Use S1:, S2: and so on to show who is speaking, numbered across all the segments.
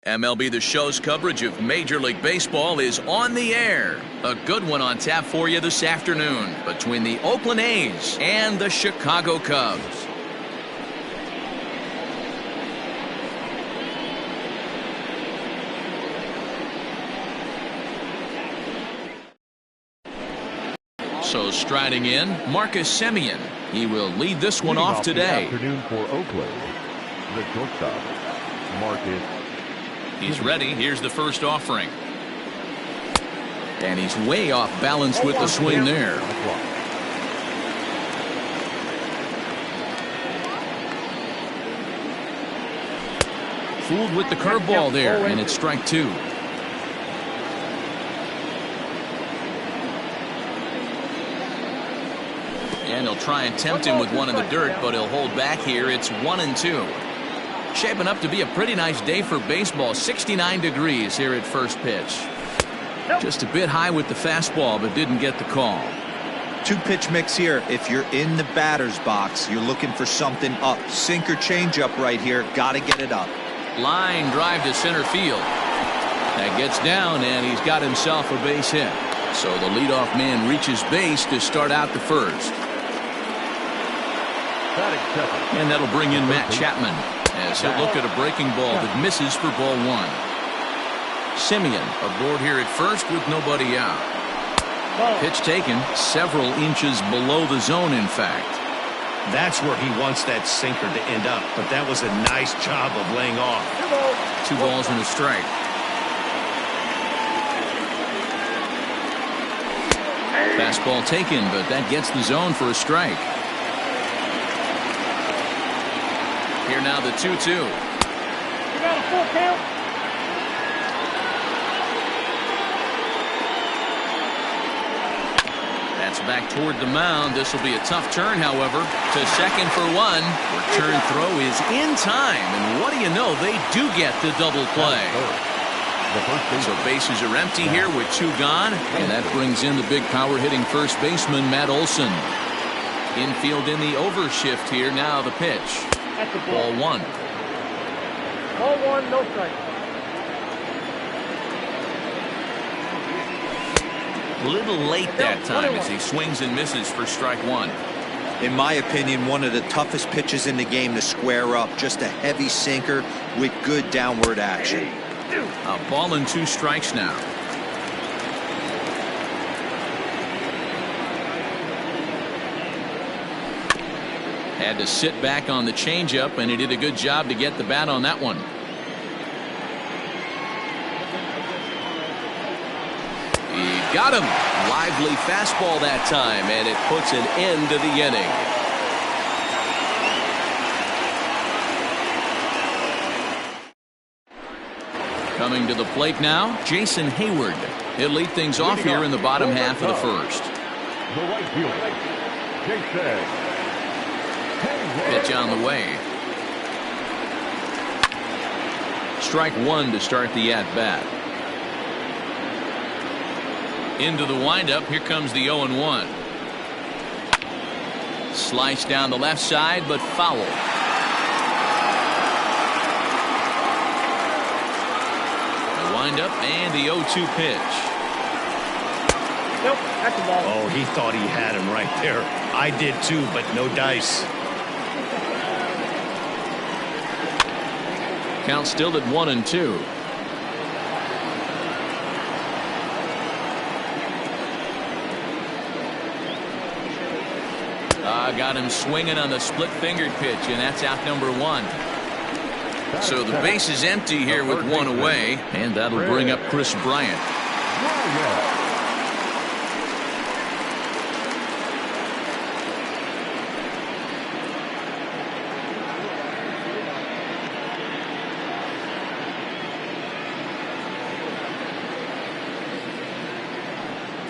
S1: MLB The Show's coverage of Major League Baseball is on the air. A good one on tap for you this afternoon between the Oakland A's and the Chicago Cubs. So striding in, Marcus Semien. He will lead this one off today.
S2: Afternoon for Oakland, the shortstop, Marcus.
S1: He's ready. Here's the first offering. And he's way off balance with the swing there. Fooled with the curveball there, and it's strike two. And he'll try and tempt him with one in the dirt, but he'll hold back here. It's 1-2. Shaping up to be a pretty nice day for baseball. 69 degrees here at first pitch. Just a bit high with the fastball, but didn't get the call.
S3: Two-pitch mix here. If you're in the batter's box, you're looking for something up. Sinker changeup right here. Got to get it up.
S1: Line drive to center field. That gets down, and he's got himself a base hit. So the leadoff man reaches base to start out the first. And that'll bring in Matt Chapman as he'll look at a breaking ball that misses for ball one. Semien aboard here at first with nobody out. Pitch taken several inches below the zone, in fact.
S4: That's where he wants that sinker to end up, but that was a nice job of laying off.
S1: 2 balls and a strike. Fastball taken, but that gets the zone for a strike. Here now the 2-2.
S5: You got a full count.
S1: That's back toward the mound. This will be a tough turn, however. To second for one. Return throw is in time, and what do you know? They do get the double play. So bases are empty here with 2 gone, and that brings in the big power hitting first baseman Matt Olson. Infield in the overshift here. Now the pitch. Ball one.
S5: Ball one, no strike.
S1: A little late that time as he swings and misses for strike one.
S3: In my opinion, one of the toughest pitches in the game to square up. Just a heavy sinker with good downward action.
S1: A ball and 2 strikes now. Had to sit back on the changeup, and he did a good job to get the bat on that one. He got him. Lively fastball that time, and it puts an end to the inning. Coming to the plate now, Jason Hayward. He'll lead things off here in the bottom half of the first.
S2: The right fielder, Jason.
S1: Pitch on the way. Strike one to start the at-bat. Into the windup. Here comes the 0-1. Slice down the left side, but foul. The windup and the 0-2 pitch.
S5: Nope, that's a ball.
S4: Oh, he thought he had him right there. I did too, but no dice.
S1: Count still at 1-2. Got him swinging on the split-fingered pitch, and that's out number 1. So the base is empty here with 1 away, and that'll bring up Chris Bryant.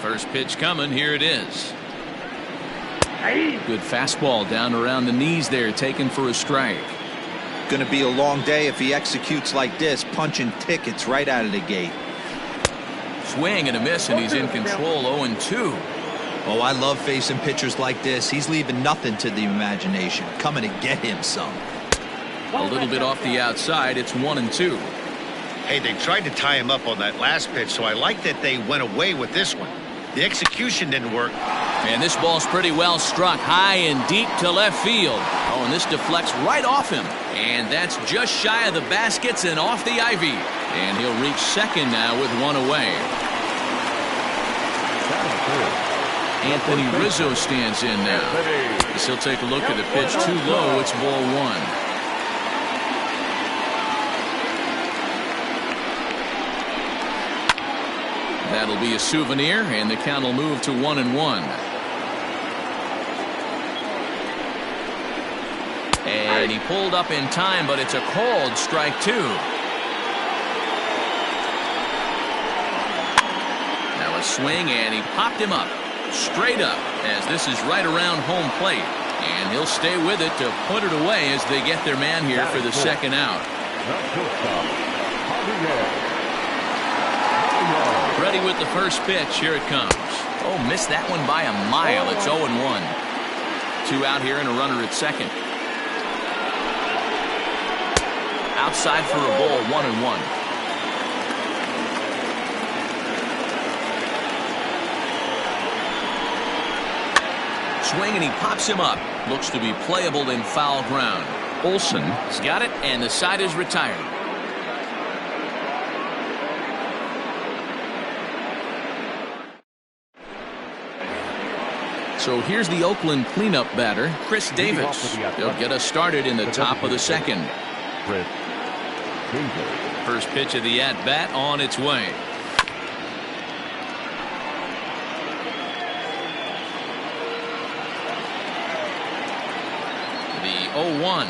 S1: First pitch coming. Here it is. Good fastball down around the knees there, taken for a strike.
S3: Going to be a long day if he executes like this, punching tickets right out of the gate.
S1: Swing and a miss, and he's in control. 0-2.
S3: Oh, I love facing pitchers like this. He's leaving nothing to the imagination. Coming to get him some.
S1: A little bit off the outside. It's 1-2.
S4: Hey, they tried to tie him up on that last pitch, so I like that they went away with this one. The execution didn't work.
S1: And this ball's pretty well struck high and deep to left field. Oh, and this deflects right off him. And that's just shy of the baskets and off the ivy. And he'll reach second now with one away. Anthony Rizzo stands in now. As he'll take a look at the pitch too low. It's ball one. That'll be a souvenir, and the count will move to 1-1. And he pulled up in time, but it's a called strike two. Now a swing, and he popped him up. Straight up, as this is right around home plate. And he'll stay with it to put it away as they get their man here for the second out. Ready with the first pitch. Here it comes. Oh, missed that one by a mile. It's 0-1. 2 out here and a runner at second. Outside for a ball. 1-1. Swing, and he pops him up. Looks to be playable in foul ground. Olsen's got it, and the side is retired. So here's the Oakland cleanup batter, Chris Davis. They'll get us started in the top of the second. First pitch of the at-bat on its way. The 0-1.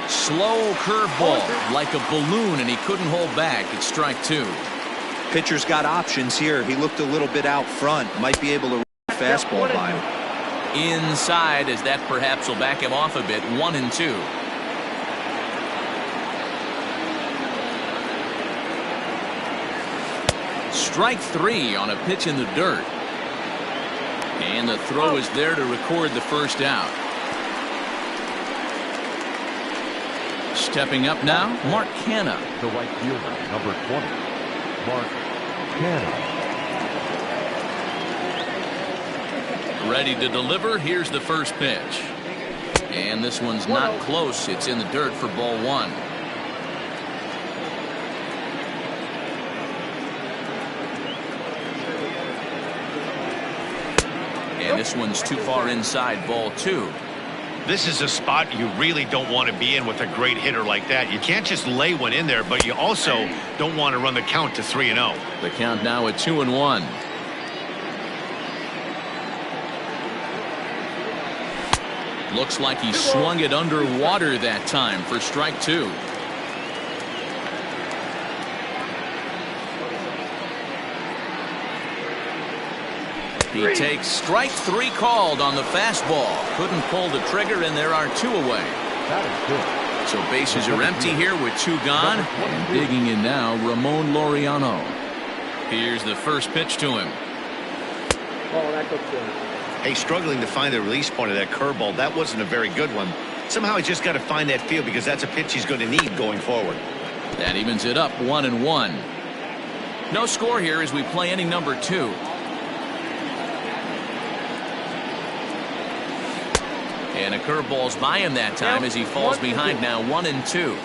S1: Slow curveball, like a balloon, and he couldn't hold back. It's strike two.
S3: Pitcher's got options here. He looked a little bit out front. Might be able to run a fastball by him.
S1: Inside, as that perhaps will back him off a bit. 1-2. Strike three on a pitch in the dirt. And the throw is there to record the first out. Stepping up now, Mark Canha.
S2: The right fielder, number 20, Mark Canha.
S1: Ready to deliver. Here's the first pitch. And this one's not close. It's in the dirt for ball one. And this one's too far inside, ball two.
S4: This is a spot you really don't want to be in with a great hitter like that. You can't just lay one in there, but you also don't want to run the count to 3-0.
S1: The count now at 2-1. Looks like he swung it underwater that time for strike two. He takes strike three called on the fastball. Couldn't pull the trigger, and there are two away. So bases are empty here with two gone. And digging in now, Ramon Laureano. Here's the first pitch to him.
S5: Oh, that goes good.
S4: Hey, struggling to find the release point of that curveball. That wasn't a very good one. Somehow he's just got to find that feel, because that's a pitch he's going to need going forward.
S1: That evens it up 1-1. No score here as we play inning number two. And a curveball's by him that time as he falls behind now 1-2.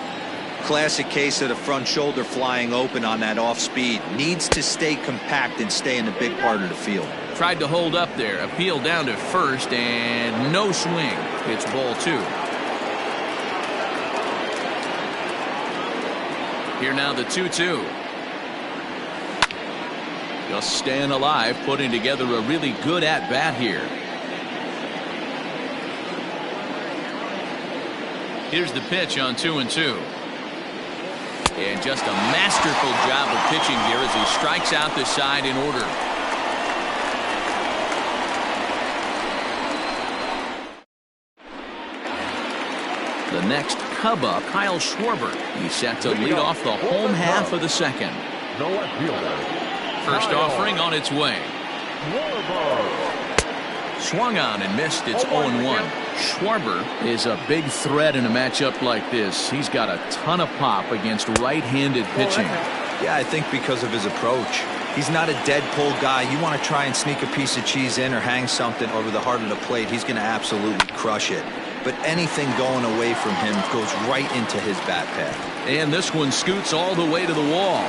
S3: Classic case of the front shoulder flying open on that off speed. Needs to stay compact and stay in the big part of the field.
S1: Tried to hold up there. Appeal down to first, and no swing. It's ball two. Here now the 2-2. Just staying alive, putting together a really good at-bat here. Here's the pitch on 2-2. And just a masterful job of pitching here as he strikes out the side in order. The next Cub up, Kyle Schwarber. He's set to lead off the home half of the second.
S2: The left fielder.
S1: First offering on its way. Swung on and missed. It's 0-1. Schwarber is a big threat in a matchup like this. He's got a ton of pop against right-handed pitching.
S3: Yeah, I think because of his approach. He's not a dead pull guy. You want to try and sneak a piece of cheese in or hang something over the heart of the plate, he's going to absolutely crush it. But anything going away from him goes right into his bat path.
S1: And this one scoots all the way to the wall.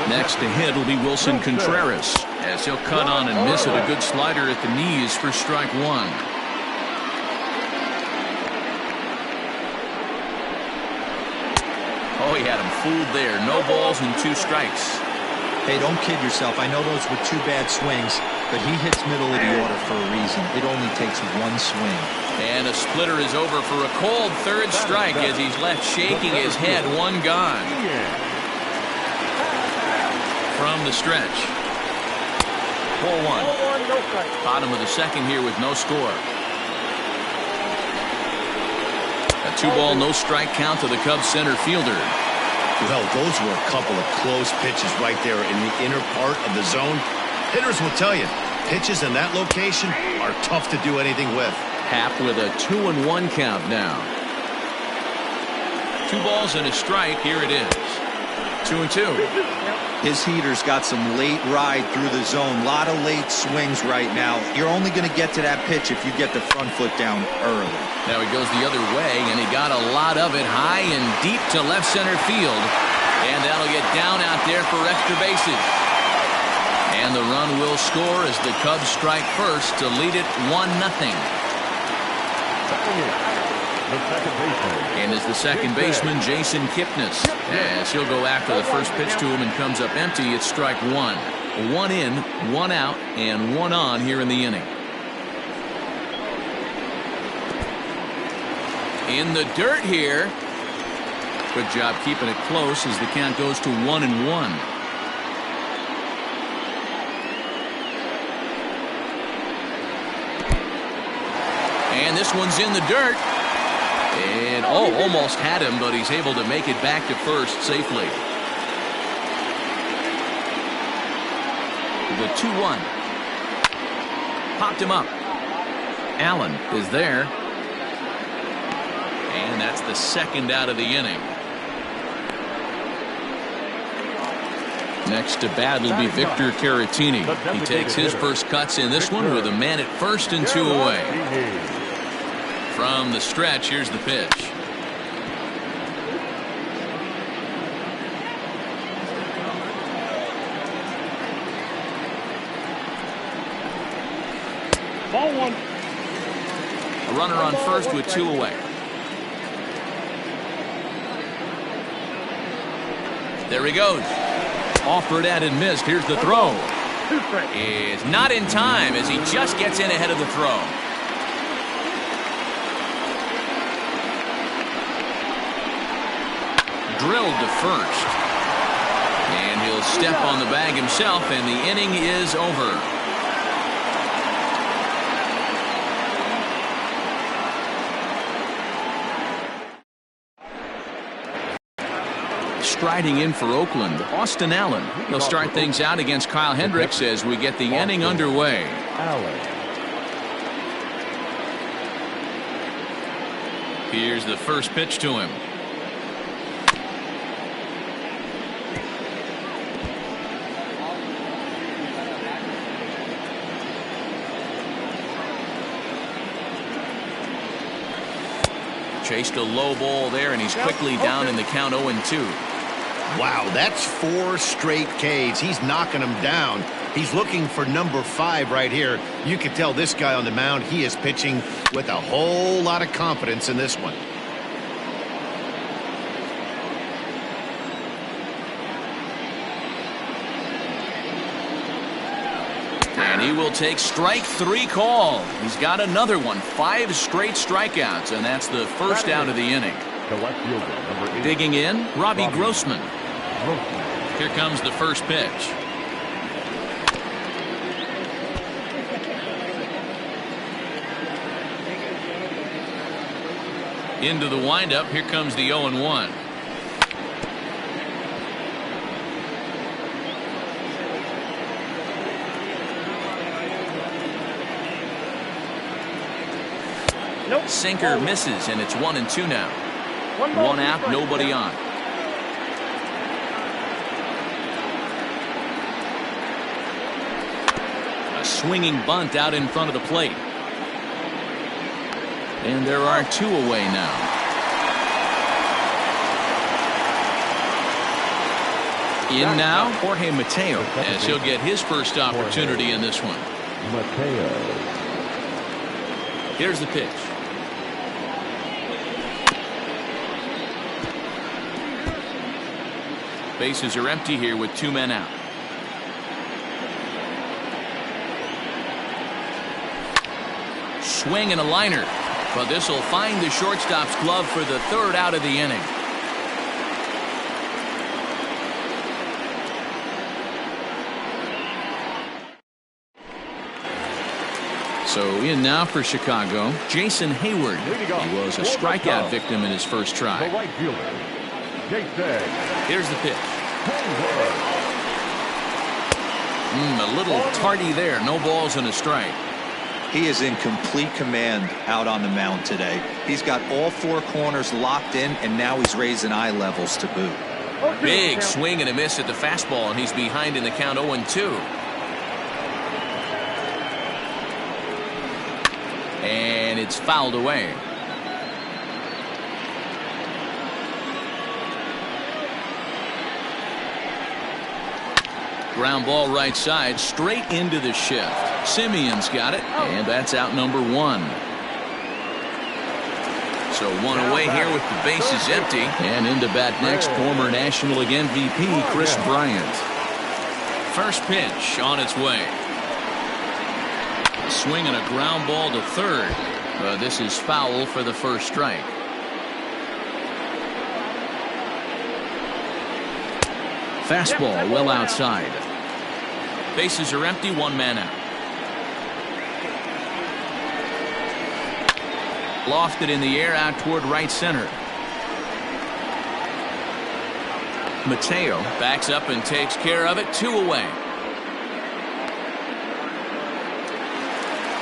S1: Next to hit will be Wilson Contreras, as he'll cut on and miss it. A good slider at the knees for strike one. Oh, he had him fooled there. No balls and 2 strikes.
S3: Hey, don't kid yourself. I know those were 2 bad swings, but he hits middle of the order for a reason. It only takes 1 swing.
S1: And a splitter is over for a cold third strike as he's left shaking his head. 1 gone. From the stretch. 4-1. Bottom of the second here with no score. A 2-ball, no strike count to the Cubs center fielder.
S4: Well, those were a couple of close pitches right there in the inner part of the zone. Hitters will tell you, pitches in that location are tough to do anything with.
S1: Happ with a 2-1 count now. 2 balls and a strike. Here it is. 2-2.
S3: His heater's got some late ride through the zone. A lot of late swings right now. You're only going to get to that pitch if you get the front foot down early.
S1: Now he goes the other way, and he got a lot of it high and deep to left center field. And that'll get down out there for extra bases. And the run will score as the Cubs strike first to lead it 1-0. And is the second baseman, Jason Kipnis, as he'll go after the first pitch to him and comes up empty. It's strike 1. 1 in, 1 out, and 1 on here in the inning. In the dirt here. Good job keeping it close as the count goes to 1-1. And this one's in the dirt. And almost had him, but he's able to make it back to first safely. The 2-1. Popped him up. Allen is there. And that's the second out of the inning. Next to bat will be Victor Caratini. He takes his first cuts in this one with a man at first and 2 away. From the stretch, here's the pitch.
S5: Ball 1.
S1: A runner on first with 2 away. There he goes. Offered at and missed. Here's the throw. Is not in time as he just gets in ahead of the throw. Drilled to first. And he'll step on the bag himself, and the inning is over. Striding in for Oakland, Austin Allen. He'll start things out against Kyle Hendricks as we get the inning underway. Here's the first pitch to him. Chased a low ball there, and he's quickly down in the count 0-2.
S4: Wow, that's 4 straight Ks. He's knocking them down. He's looking for number 5 right here. You can tell this guy on the mound, he is pitching with a whole lot of confidence in this one.
S1: And he will take strike 3 call. He's got another one. 5 straight strikeouts, and that's the first out of the inning. Digging in, Robbie Grossman. Here comes the first pitch. Into the windup. Here comes the 0-1. Sinker misses, and it's 1-2 now. One out, nobody on. A swinging bunt out in front of the plate. And there are 2 away now. In now, Jorge Mateo, as he'll get his first opportunity in this one.
S2: Mateo.
S1: Here's the pitch. Bases are empty here with 2 men out. Swing and a liner, but this will find the shortstop's glove for the 3rd out of the inning. So in now for Chicago, Jason Hayward. He was a strikeout victim in his first try.
S2: The right fielder, Jason.
S1: Here's the pitch. A little tardy there. No balls and a strike.
S3: He is in complete command out on the mound today. He's got all 4 corners locked in, and now he's raising eye levels to boot.
S1: Big swing and a miss at the fastball, and he's behind in the count 0-2. And it's fouled away. Ground ball right side, straight into the shift. Simeon's got it, and that's out number 1. So 1 away here with the bases empty. And into bat next, former National League MVP Chris Bryant. First pitch on its way. A swing and a ground ball to 3rd. This is foul for the first strike. Fastball well outside. Bases are empty, 1 man out. Lofted in the air out toward right center. Mateo backs up and takes care of it. 2 away.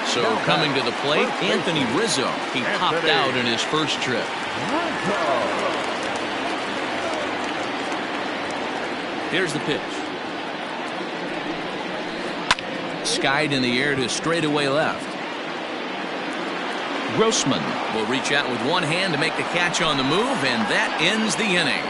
S1: So coming to the plate, Anthony Rizzo. He popped out in his first trip. Here's the pitch. Skied in the air to straightaway left. Grossman will reach out with one hand to make the catch on the move, and that ends the inning.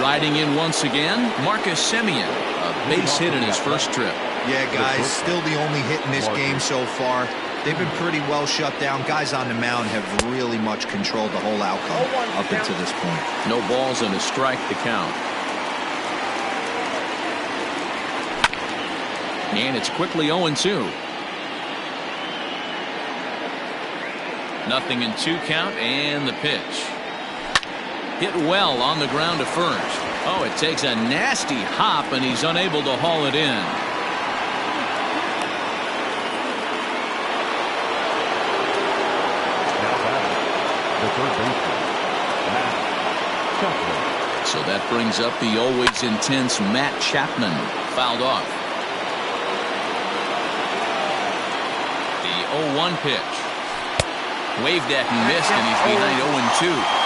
S1: Riding in once again, Marcus Semien, a base hit in his first trip.
S3: Yeah, guys, still the only hit in this game so far. They've been pretty well shut down. Guys on the mound have really much controlled the whole outcome up until this point.
S1: No balls and a strike to count. And it's quickly 0-2. Nothing in 2 count, and the pitch. Hit well on the ground to first. Oh, it takes a nasty hop, and he's unable to haul it in. So that brings up the always intense Matt Chapman. Fouled off. The 0-1 pitch. Waved at and missed, and he's behind 0-2.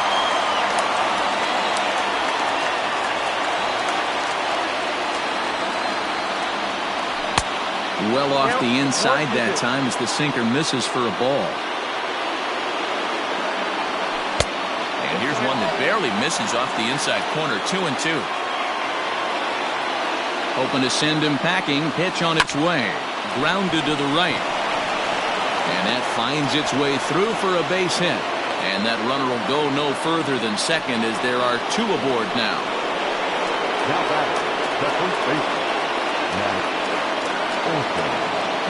S1: Well off the inside that time as the sinker misses for a ball. And here's one that barely misses off the inside corner. 2-2. Hoping to send him packing. Pitch on its way. Grounded to the right. And that finds its way through for a base hit. And that runner will go no further than second as there are 2 aboard now.
S2: Now back, the first baseman,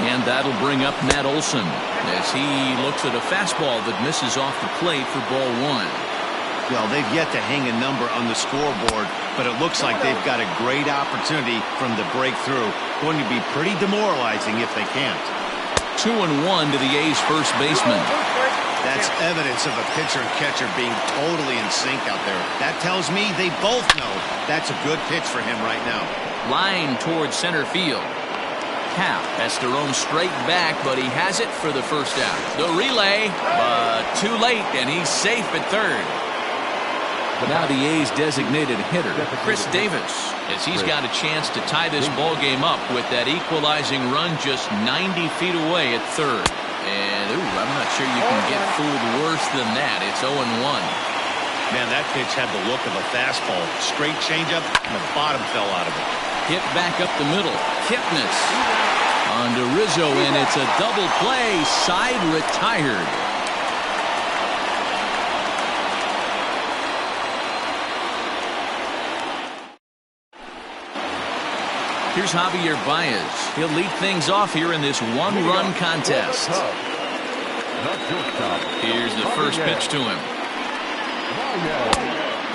S1: and that'll bring up Matt Olson as he looks at a fastball that misses off the plate for ball 1.
S4: Well, they've yet to hang a number on the scoreboard, but it looks like they've got a great opportunity from the breakthrough. Going to be pretty demoralizing if they can't.
S1: 2-1 to the A's first baseman.
S4: That's evidence of a pitcher and catcher being totally in sync out there. That tells me they both know that's a good pitch for him right now.
S1: Line towards center field. Cap has to roam straight back, but he has it for the first out. The relay, but too late, and he's safe at third. But now the A's designated hitter, Chris Davis, as he's got a chance to tie this ball game up with that equalizing run just 90 feet away at third. And, I'm not sure you can get fooled worse than that. It's 0-1.
S4: Man, that pitch had the look of a fastball. Straight changeup, and the bottom fell out of it.
S1: Hit back up the middle. Kipnis on to Rizzo, and it's a double play. Side retired. Here's Javier Baez. He'll lead things off here in this one-run contest. Here's the first pitch to him.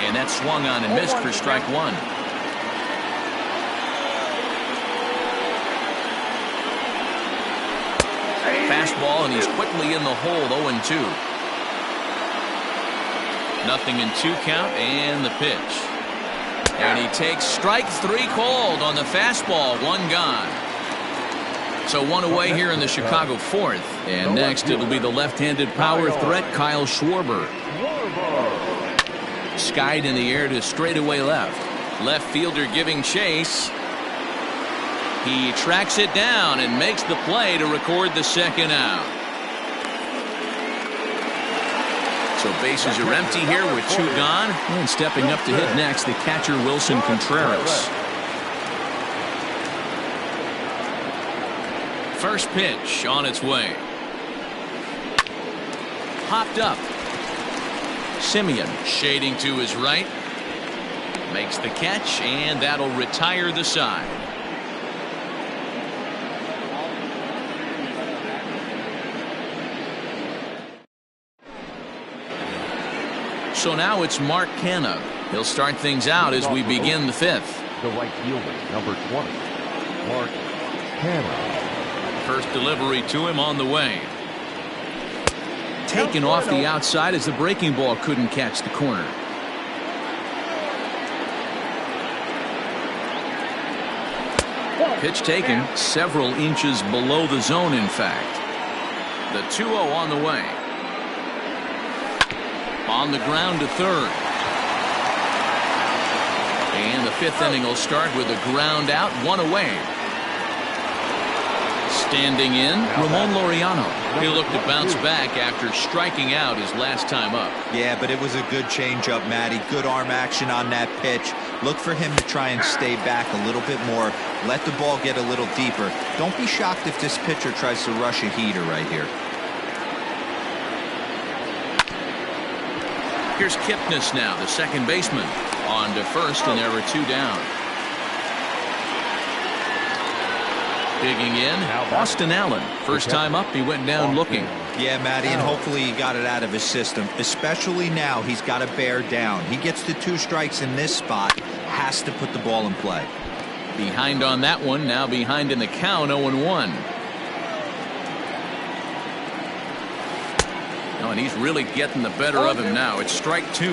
S1: And that swung on and missed for strike one. Fastball, and he's quickly in the hole. 0-2. Nothing in 2 count, and the pitch. And he takes strike 3 called on the fastball. 1 gone. So 1 away here in the Chicago 4th. And next it'll be the left-handed power threat, Kyle Schwarber. Skied in the air to straightaway left. Left fielder giving chase. He tracks it down and makes the play to record the second out. So bases are empty here with 2 gone. And stepping up to hit next, the catcher Wilson Contreras. First pitch on its way. Popped up. Simeon shading to his right. Makes the catch, and that'll retire the side. So now it's Mark Canha. He'll start things out as we begin the 5th.
S2: The right fielder, number 20, Mark Canha.
S1: First delivery to him on the way. Taken off the outside as the breaking ball couldn't catch the corner. Pitch taken several inches below the zone, in fact. The 2-0 on the way. On the ground to third. And the 5th inning will start with a ground out, 1 away. Standing in, Ramon Laureano. He'll look to bounce back after striking out his last time up.
S3: Yeah, but it was a good changeup, Matty. Good arm action on that pitch. Look for him to try and stay back a little bit more. Let the ball get a little deeper. Don't be shocked if this pitcher tries to rush a heater right here.
S1: Here's Kipnis now, the second baseman. On to first, and there are 2 down. Digging in, Austin Allen. First time up, he went down looking.
S3: Yeah, Matty, and hopefully he got it out of his system. Especially now, he's got to bear down. He gets the 2 strikes in this spot, has to put the ball in play.
S1: Behind on that one, now behind in the count, 0-1. Oh, and he's really getting the better of him now. It's strike 2.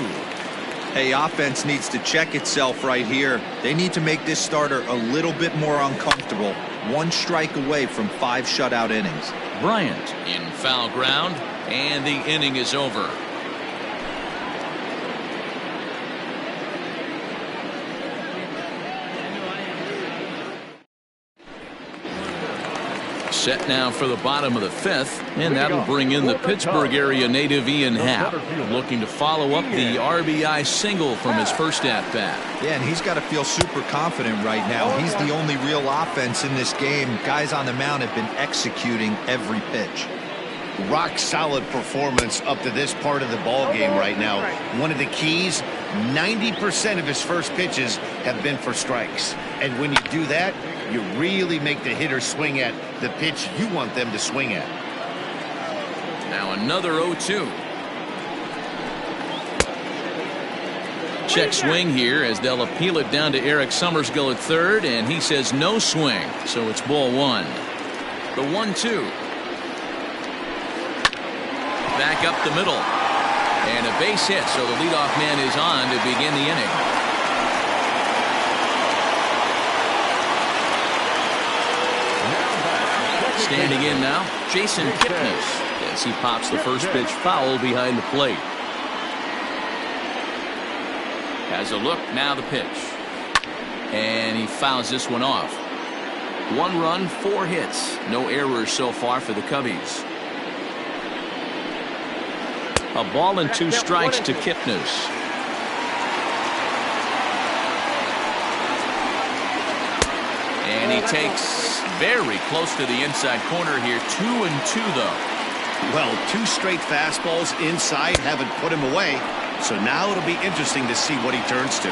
S3: Hey, offense needs to check itself right here. They need to make this starter a little bit more uncomfortable. 1 strike away from 5 shutout innings.
S1: Bryant in foul ground, and the inning is over. Set now for the bottom of the 5th, and that'll bring in the Pittsburgh area native Ian Happ, looking to follow up the RBI single from his first at-bat.
S3: Yeah, and he's got to feel super confident right now. He's the only real offense in this game. Guys on the mound have been executing every pitch.
S4: Rock solid performance up to this part of the ball game right now. One of the keys, 90% of his first pitches have been for strikes. And when you do that, you really make the hitter swing at the pitch you want them to swing at.
S1: Now another 0-2. Check swing here as they'll appeal it down to Eric Summersgill at third, and he says no swing, so it's ball 1. The 1-2. back up the middle. And a base hit, so the leadoff man is on to begin the inning. Standing in now, Jason Kipnis, as he pops the first pitch foul behind the plate. Has a look, now the pitch. And he fouls this one off. 1 run, 4 hits. No errors so far for the Cubbies. A ball and 2 strikes to Kipnis. And he takes very close to the inside corner here. 2-2 though.
S4: Well, 2 straight fastballs inside haven't put him away. So now it'll be interesting to see what he turns to.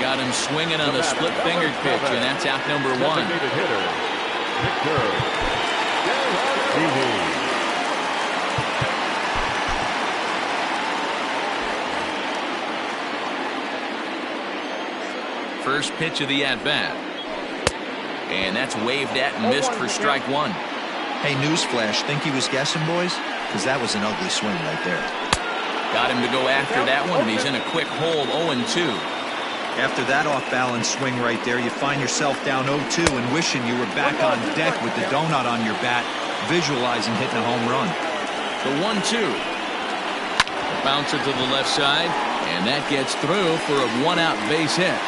S1: Got him swinging on the split-fingered pitch, and that's out number 1. First pitch of the at-bat. And that's waved at and missed for strike 1.
S3: Hey, newsflash, think he was guessing, boys? Because that was an ugly swing right there.
S1: Got him to go after that one, and he's in a quick hole, 0-2.
S3: After that off-balance swing right there, you find yourself down 0-2 and wishing you were back on deck with the donut on your bat, visualizing hitting a home run.
S1: The 1-2. Bounce it to the left side, and that gets through for a 1-out base hit.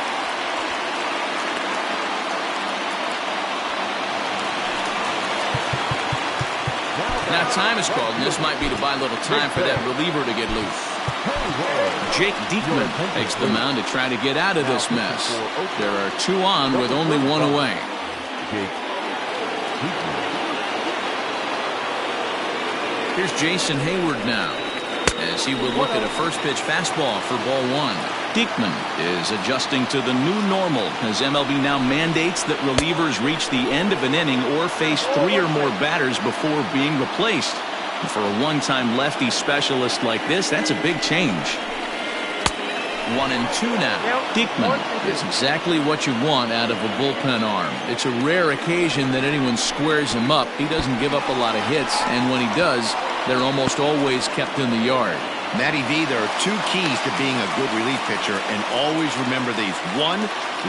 S1: Now time is called, and this might be to buy a little time for that reliever to get loose. Jake Diekman takes the mound to try to get out of this mess. There are 2 on with only 1 away. Here's Jason Hayward now, as he will look at a first pitch fastball for ball 1. Diekman is adjusting to the new normal as MLB now mandates that relievers reach the end of an inning or face 3 or more batters before being replaced. And for a one-time lefty specialist like this, that's a big change. 1-2 now. Diekman is exactly what you want out of a bullpen arm. It's a rare occasion that anyone squares him up. He doesn't give up a lot of hits, and when he does, they're almost always kept in the yard.
S4: Matty V, there are 2 keys to being a good relief pitcher, and always remember these. 1,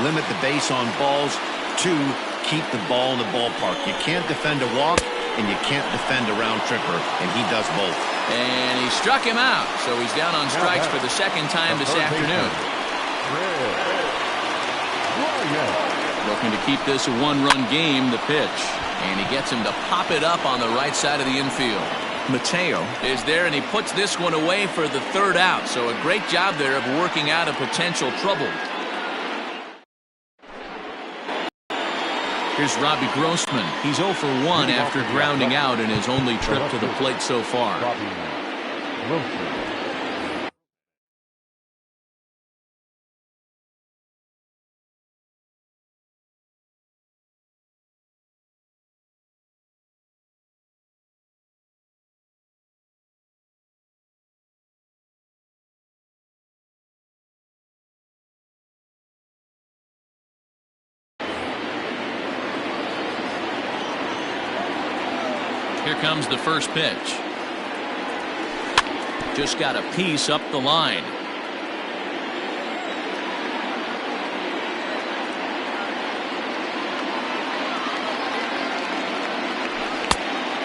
S4: limit the base on balls. 2, keep the ball in the ballpark. You can't defend a walk, and you can't defend a round tripper, and he does both.
S1: And he struck him out, so he's down on strikes for the second time this afternoon. Looking to keep this a 1-run game, the pitch. And he gets him to pop it up on the right side of the infield. Mateo is there, and he puts this one away for the 3rd out. So a great job there of working out a potential trouble. Here's Robbie Grossman. He's 0 for 1 after grounding out in his only trip to the plate so far. Here comes the first pitch. Just got a piece up the line.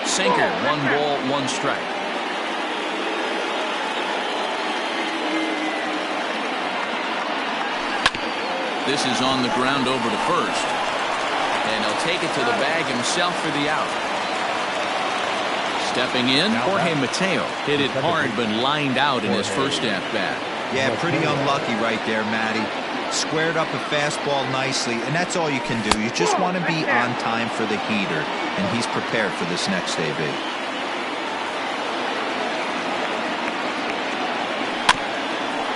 S1: Sinker, 1 ball, 1 strike. This is on the ground over to first. And he'll take it to the bag himself for the out. Stepping in, Jorge Mateo hit it hard but lined out in his first at-bat.
S3: Yeah, pretty unlucky right there, Matty. Squared up a fastball nicely, and that's all you can do. You just want to be on time for the heater, and he's prepared for this next AB.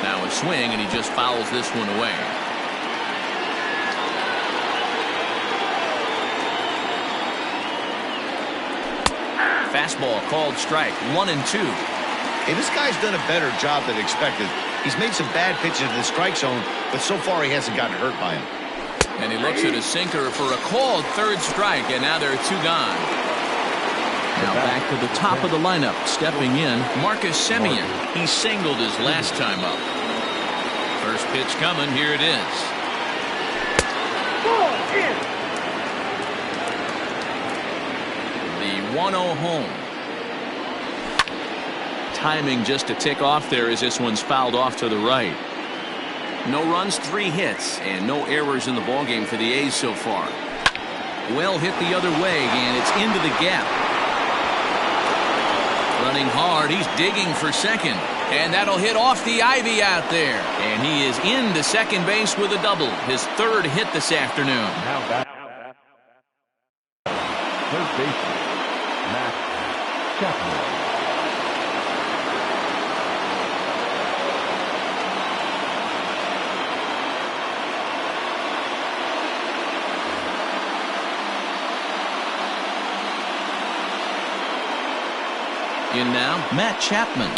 S1: Now a swing, and he just fouls this one away. Fastball called strike, 1-2.
S4: Hey, this guy's done a better job than expected. He's made some bad pitches in the strike zone, but so far he hasn't gotten hurt by him.
S1: And he looks at a sinker for a called 3rd strike, and now there are 2 gone. Now back to the top of the lineup. Stepping in, Marcus Semien. He singled his last time up. First pitch coming. Here it is. The 1-0 home. Timing just to tick off there as this one's fouled off to the right. No runs, 3 hits, and no errors in the ballgame for the A's so far. Well hit the other way, and it's into the gap. Running hard, he's digging for second, and that'll hit off the ivy out there. And he is into second base with a double, his 3rd hit this afternoon.
S2: Now back. Third baseman, Matt Chapman.
S1: In now, Matt Chapman.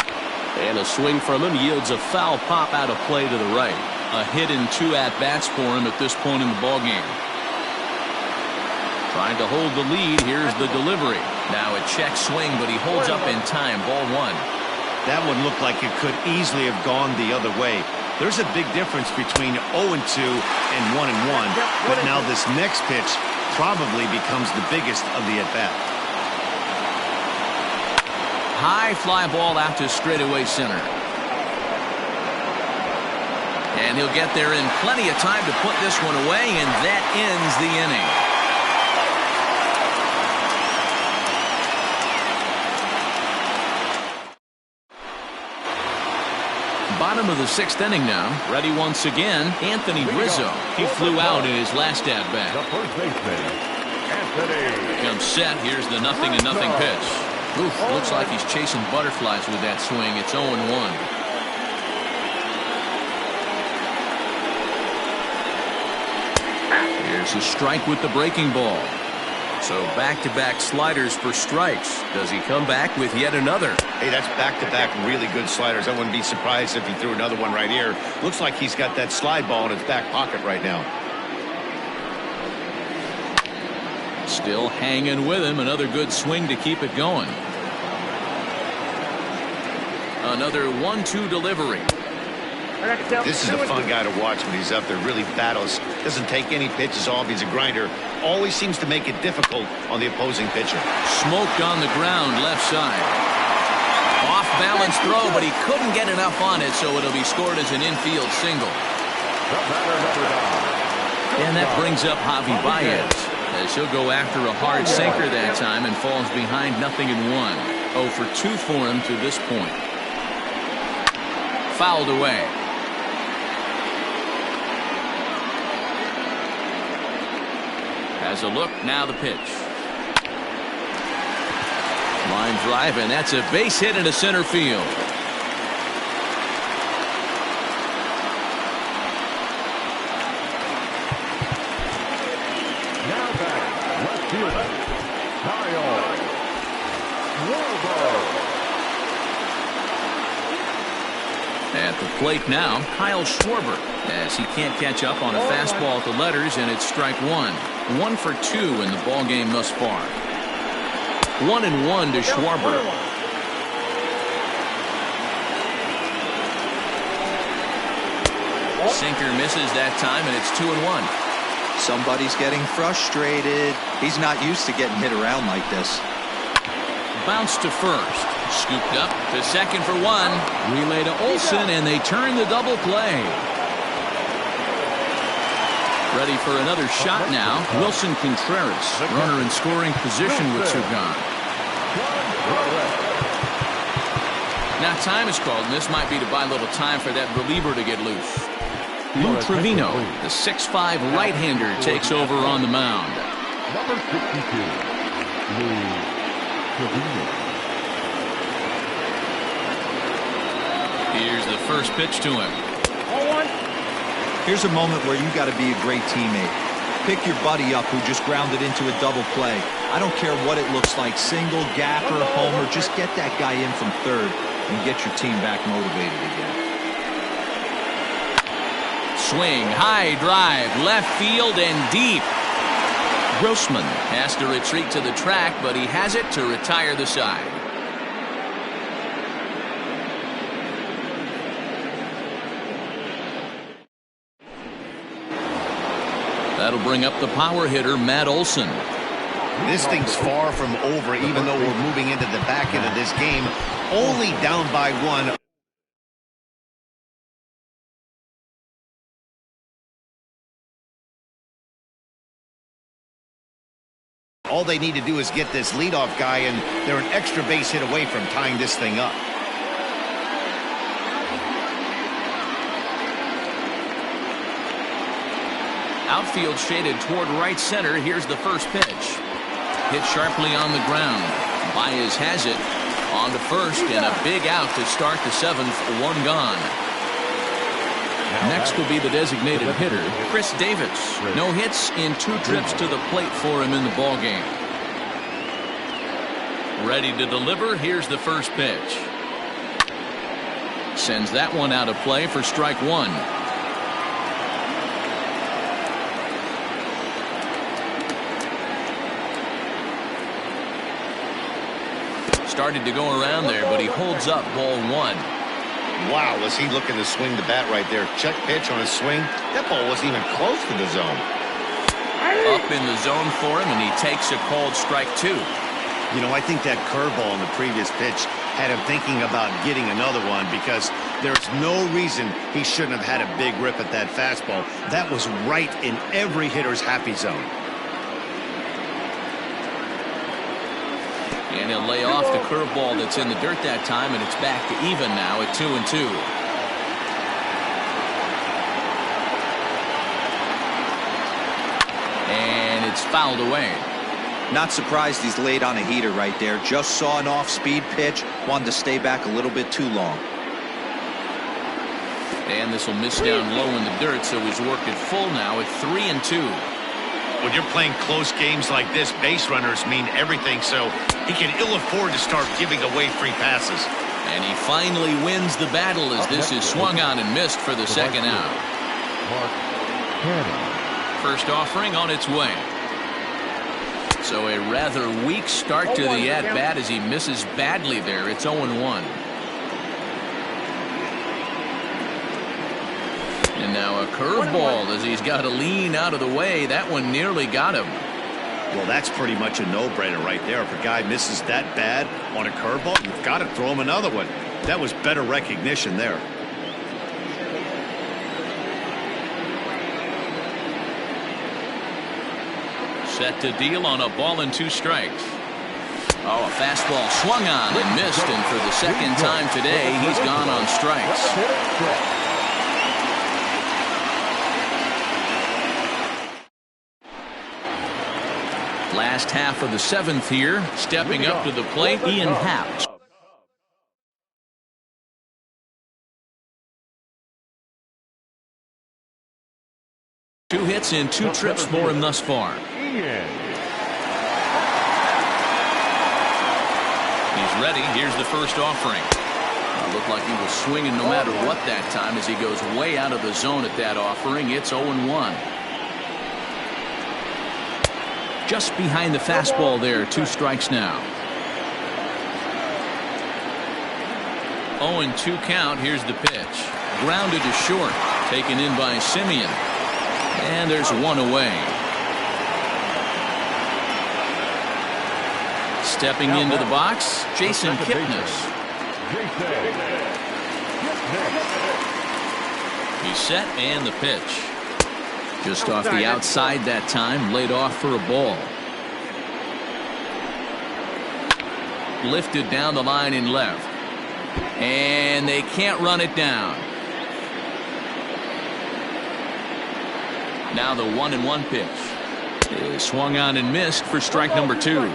S1: And a swing from him yields a foul pop out of play to the right. A hit and 2 at-bats for him at this point in the ballgame. Trying to hold the lead. Here's the delivery. Now a check swing, but he holds up in time. Ball 1.
S4: That one looked like it could easily have gone the other way. There's a big difference between 0-2 and 1-1. But now this next pitch probably becomes the biggest of the at-bat.
S1: High fly ball out to straightaway center. And he'll get there in plenty of time to put this one away, and that ends the inning. Bottom of the 6th inning now. Ready once again, Anthony Rizzo. He flew out in his last at-bat.
S2: The first baseman, Anthony.
S1: Comes set. Here's the 0-0 pitch. Oof, looks like he's chasing butterflies with that swing. It's 0-1. Here's a strike with the breaking ball. So back-to-back sliders for strikes. Does he come back with yet another?
S4: Hey, that's back-to-back really good sliders. I wouldn't be surprised if he threw another one right here. Looks like he's got that slide ball in his back pocket right now.
S1: Still hanging with him. Another good swing to keep it going. Another 1-2 delivery.
S4: This is a fun guy to watch when he's up there. Really battles. Doesn't take any pitches off. He's a grinder. Always seems to make it difficult on the opposing pitcher.
S1: Smoked on the ground left side. Off balance throw, but he couldn't get enough on it, so it'll be scored as an infield single. And that brings up Javi Baez, as he'll go after a hard sinker that time and falls behind 0-1. 0 for 2 for him to this point. Fouled away. Has a look, now the pitch. Line drive, and that's a base hit into center field.
S2: Now back, left fielder, Kyle Schwarber.
S1: At the plate now, Kyle Schwarber, as he can't catch up on a fastball at the letters, and it's strike 1. 1 for 2 in the ballgame thus far. 1-1 to Schwarber. Sinker misses that time, and it's 2-1.
S3: Somebody's getting frustrated. He's not used to getting hit around like this.
S1: Bounce to first. Scooped up to second for 1. Relay to Olsen, and they turn the double play. Ready for another shot now. Wilson Contreras, runner in scoring position with Sugan. Now time is called, and this might be to buy a little time for that reliever to get loose. Lou Trevino, the 6'5" right-hander, takes over on the mound.
S2: Number 62, Lou Trevino.
S1: Here's the first pitch to him.
S3: Here's a moment where you got to be a great teammate. Pick your buddy up who just grounded into a double play. I don't care what it looks like, single, gapper, homer, just get that guy in from third and get your team back motivated again. Swing, high drive, left field and deep.
S1: Grossman has to retreat to the track, but he has it to retire the side. That'll bring up the power hitter, Matt Olson.
S4: This thing's far from over, even though we're moving into the back end of this game. Only down by 1. All they need to do is get this leadoff guy, and they're an extra base hit away from tying this thing up.
S1: Outfield shaded toward right center. Here's the first pitch. Hit sharply on the ground. Baez has it. On to first, and a big out to start the 7th. 1 gone. Next will be the designated hitter, Chris Davis. No hits in 2 trips to the plate for him in the ballgame. Ready to deliver. Here's the first pitch. Sends that one out of play for strike 1. Started to go around there, but he holds up ball 1.
S4: Wow, was he looking to swing the bat right there. Check pitch on his swing. That ball wasn't even close to the zone.
S1: Up in the zone for him, and he takes a called strike 2.
S4: You know, I think that curveball in the previous pitch had him thinking about getting another one, because there's no reason he shouldn't have had a big rip at that fastball. That was right in every hitter's happy zone.
S1: And he'll lay off the curveball that's in the dirt that time, and it's back to even now at 2-2. And it's fouled away.
S3: Not surprised he's laid on a heater right there. Just saw an off-speed pitch. Wanted to stay back a little bit too long.
S1: And this will miss down low in the dirt, so he's worked it full now at 3-2.
S4: When you're playing close games like this, base runners mean everything, so he can ill afford to start giving away free passes.
S1: And he finally wins the battle as this is swung on and missed for the second out. First offering on its way. So a rather weak start to the at-bat as he misses badly there. It's 0-1. And now a curveball as he's got to lean out of the way. That one nearly got him.
S4: Well, that's pretty much a no-brainer right there. If a guy misses that bad on a curveball, you've got to throw him another one. That was better recognition there.
S1: Set to deal on a ball and 2 strikes. Oh, a fastball swung on and missed, and for the second time today, he's gone on strikes. Last half of the 7th here. Stepping up to the plate, Ian Happ. Two hits in 2 trips for him thus far. He's ready. Here's the first offering. Looked like he was swinging no matter what that time as he goes way out of the zone at that offering. It's 0-1. Just behind the fastball there. 2 strikes now. 0-2 count. Here's the pitch. Grounded to short. Taken in by Simeon. And there's 1 away. Stepping into the box, Jason Kipnis. He's set, and the pitch. Just off the outside that time, laid off for a ball. Lifted down the line in left. And they can't run it down. Now the 1-1 pitch is swung on and missed for strike number 2.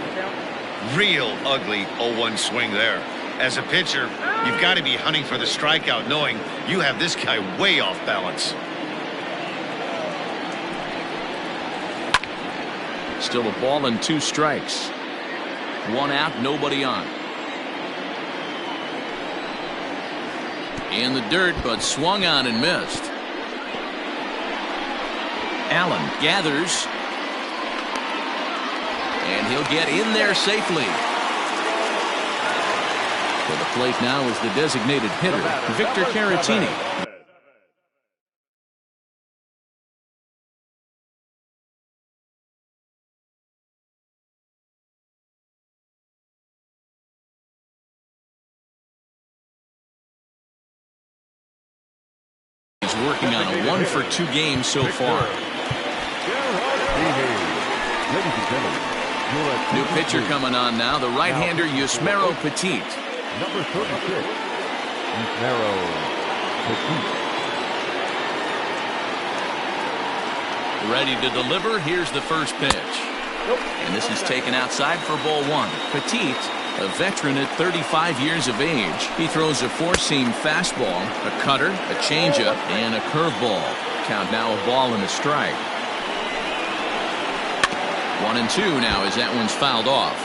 S4: Real ugly 0-1 swing there. As a pitcher, you've got to be hunting for the strikeout, knowing you have this guy way off balance.
S1: Still a ball and 2 strikes. 1 out, nobody on. In the dirt, but swung on and missed. Allen gathers. And he'll get in there safely. To the plate now is the designated hitter, Victor Caratini. He's working on a 1-for-2 game so far. New pitcher coming on now, the right-hander Yusmeiro Petit.
S2: Number 36, Yusmeiro Petit.
S1: Ready to deliver. Here's the first pitch. And this is taken outside for ball one. Petit, a veteran at 35 years of age. He throws a four-seam fastball, a cutter, a changeup, and a curveball. Count now a ball and a strike. 1-2 now as that one's fouled off.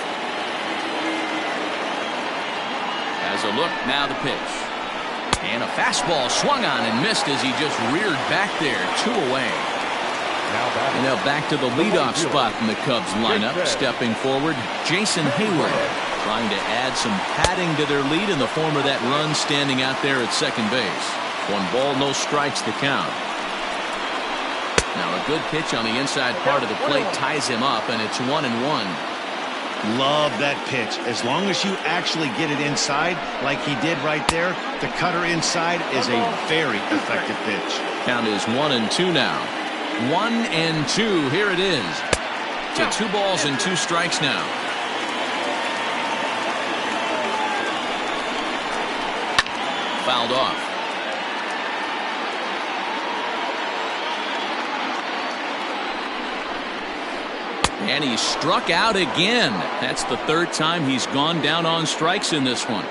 S1: As a look, now the pitch. And a fastball swung on and missed as he just reared back there, 2 away. And now back to the leadoff spot in the Cubs lineup. Stepping forward, Jason Hayward, trying to add some padding to their lead in the form of that run standing out there at second base. 1 ball, no strikes to count. Now a good pitch on the inside part of the plate ties him up, and it's 1-1.
S4: Love that pitch. As long as you actually get it inside like he did right there, the cutter inside is a very effective pitch.
S1: Count is 1-2 now. 1-2. Here it is. To 2 balls and 2 strikes now. Fouled off. And he struck out again. That's the 3rd time he's gone down on strikes in this one.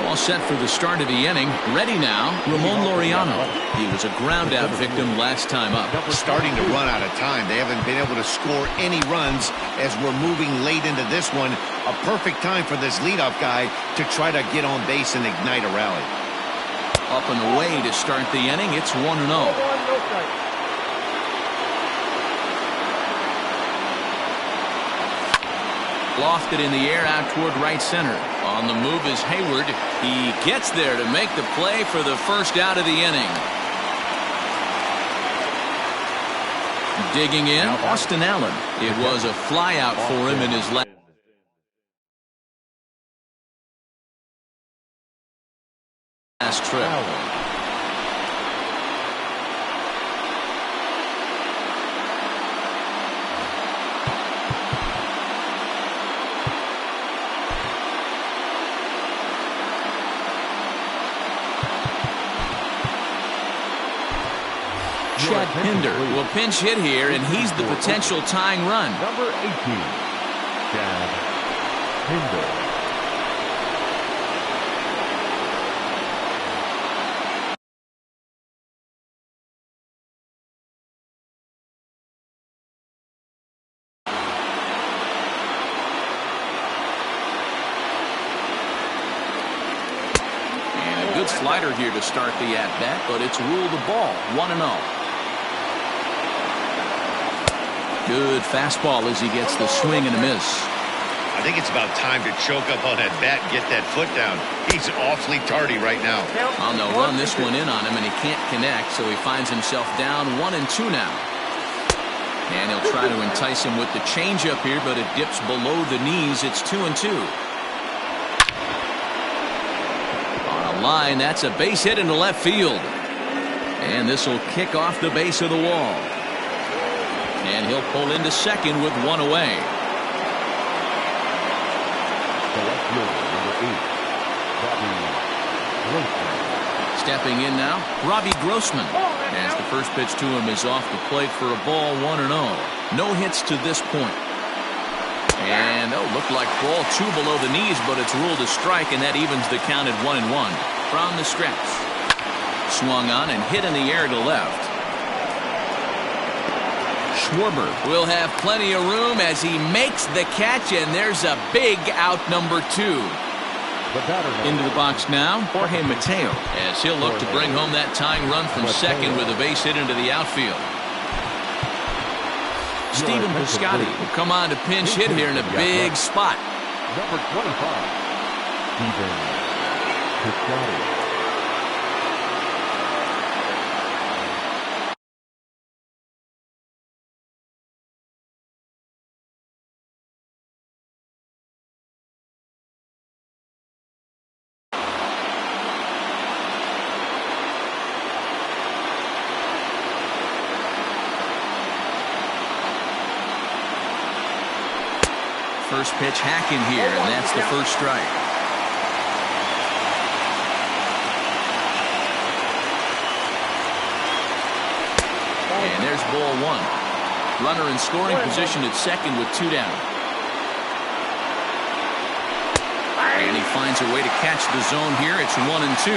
S1: All set for the start of the inning. Ready now, Ramon Laureano. He was a ground out victim last time up.
S4: Starting to run out of time. They haven't been able to score any runs as we're moving late into this one. A perfect time for this leadoff guy to try to get on base and ignite a rally.
S1: Up and away to start the inning. It's 1-0. Lofted in the air out toward right center. On the move is Hayward. He gets there to make the play for the first out of the inning. Digging in, Austin Allen. It was a fly out for him in his last. Trip. Chad Pinder will pinch hit here, and he's the potential tying run.
S2: Number 18, Chad Pinder.
S1: Slider here to start the at-bat, but it's ruled a ball. 1-0. Good fastball as he gets the swing and a miss.
S4: I think it's about time to choke up on that bat and get that foot down. He's awfully tardy right now.
S1: Well, they'll run this one in on him, and he can't connect, so he finds himself down 1-2 now. And he'll try to entice him with the changeup here, but it dips below the knees. It's 2-2. Line, that's a base hit into left field, and this will kick off the base of the wall, and he'll pull into second with 1 away.
S2: The left fielder, number 8, Robbie Grossman.
S1: Stepping in now, Robbie Grossman, as the first pitch to him is off the plate for a ball. 1-0. No hits to this point. And looked like ball 2 below the knees, but it's ruled a strike, and that evens the count at 1-1. From the stretch. Swung on and hit in the air to left. Schwarber will have plenty of room as he makes the catch, and there's a big out number 2. Into the box now, Jorge Mateo, as he'll look to bring home that tying run from second with a base hit into the outfield. Stephen Piscotty will come on to pinch hit here in a big spot.
S2: Number 25, Stephen Piscotty.
S1: First pitch hacking here, and that's the first strike. And there's ball one. Runner in scoring position at second with 2 down. And he finds a way to catch the zone here. It's 1-2.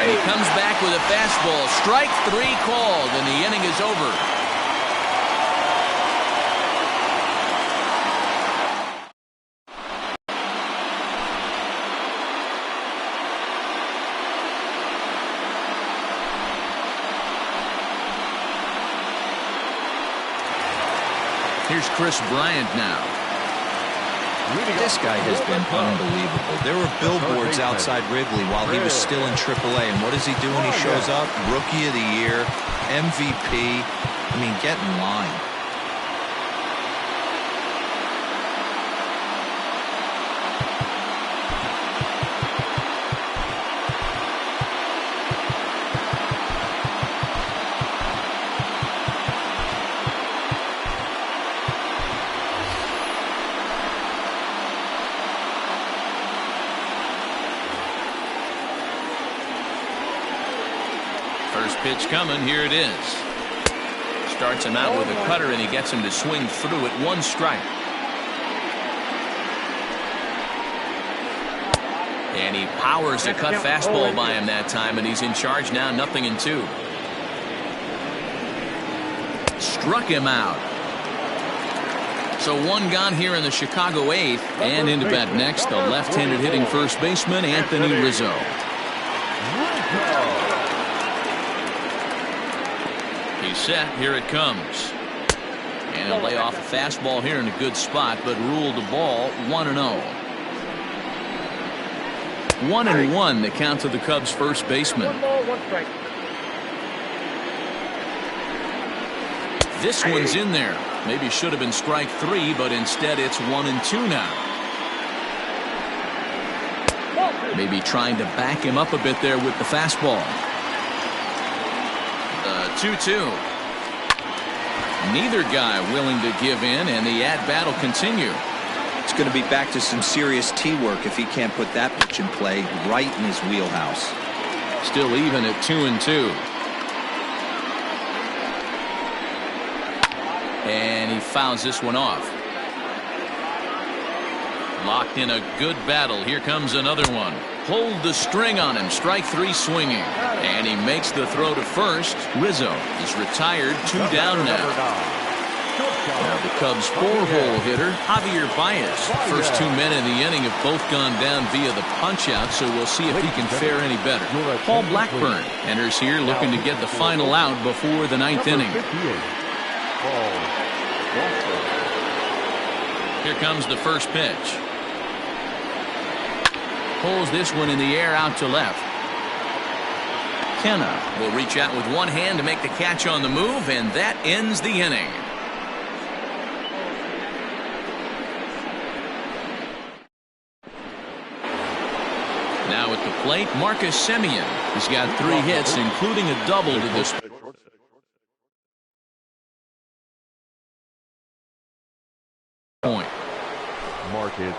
S1: And he comes back with a fastball. Strike 3 called, and the inning is over. Here's Chris Bryant now.
S3: This guy has been unbelievable. There were billboards outside Wrigley while he was still in AAA. And what does he do when he shows up? Rookie of the Year, MVP. I mean, get in line.
S1: First pitch coming. Here it is. Starts him out with a cutter, and he gets him to swing through at 1 strike. And he powers a cut fastball by him that time, and he's in charge now, 0-2. Struck him out. So 1 gone here in the Chicago 8th, and into bat next, the left-handed hitting first baseman, Anthony Rizzo. He's set. Here it comes. And he'll lay off a fastball here in a good spot, but ruled the ball 1-0. 1-1 the count to the Cubs first baseman.
S5: 1 ball, 1 strike.
S1: This one's in there. Maybe should have been strike 3, but instead it's 1-2 now. Maybe trying to back him up a bit there with the fastball. 2-2. Neither guy willing to give in, and the at-bat will continue.
S3: It's going to be back to some serious T-work if he can't put that pitch in play right in his wheelhouse.
S1: Still even at 2-2. And he fouls this one off. Locked in a good battle. Here comes another one. Pulled the string on him. Strike 3 swinging. And he makes the throw to first. Rizzo is retired. 2 down now. Now the Cubs' 4-hole hitter, Javier Baez. First 2 men in the inning have both gone down via the punch-out, so we'll see if he can fare any better. Paul Blackburn enters here looking to get the final out before the 9th inning. Here comes the first pitch. Pulls this one in the air out to left. Kenna will reach out with one hand to make the catch on the move, and that ends the inning. Now at the plate, Marcus Semien. He's got 3 hits, including a double to this point.
S2: Marcus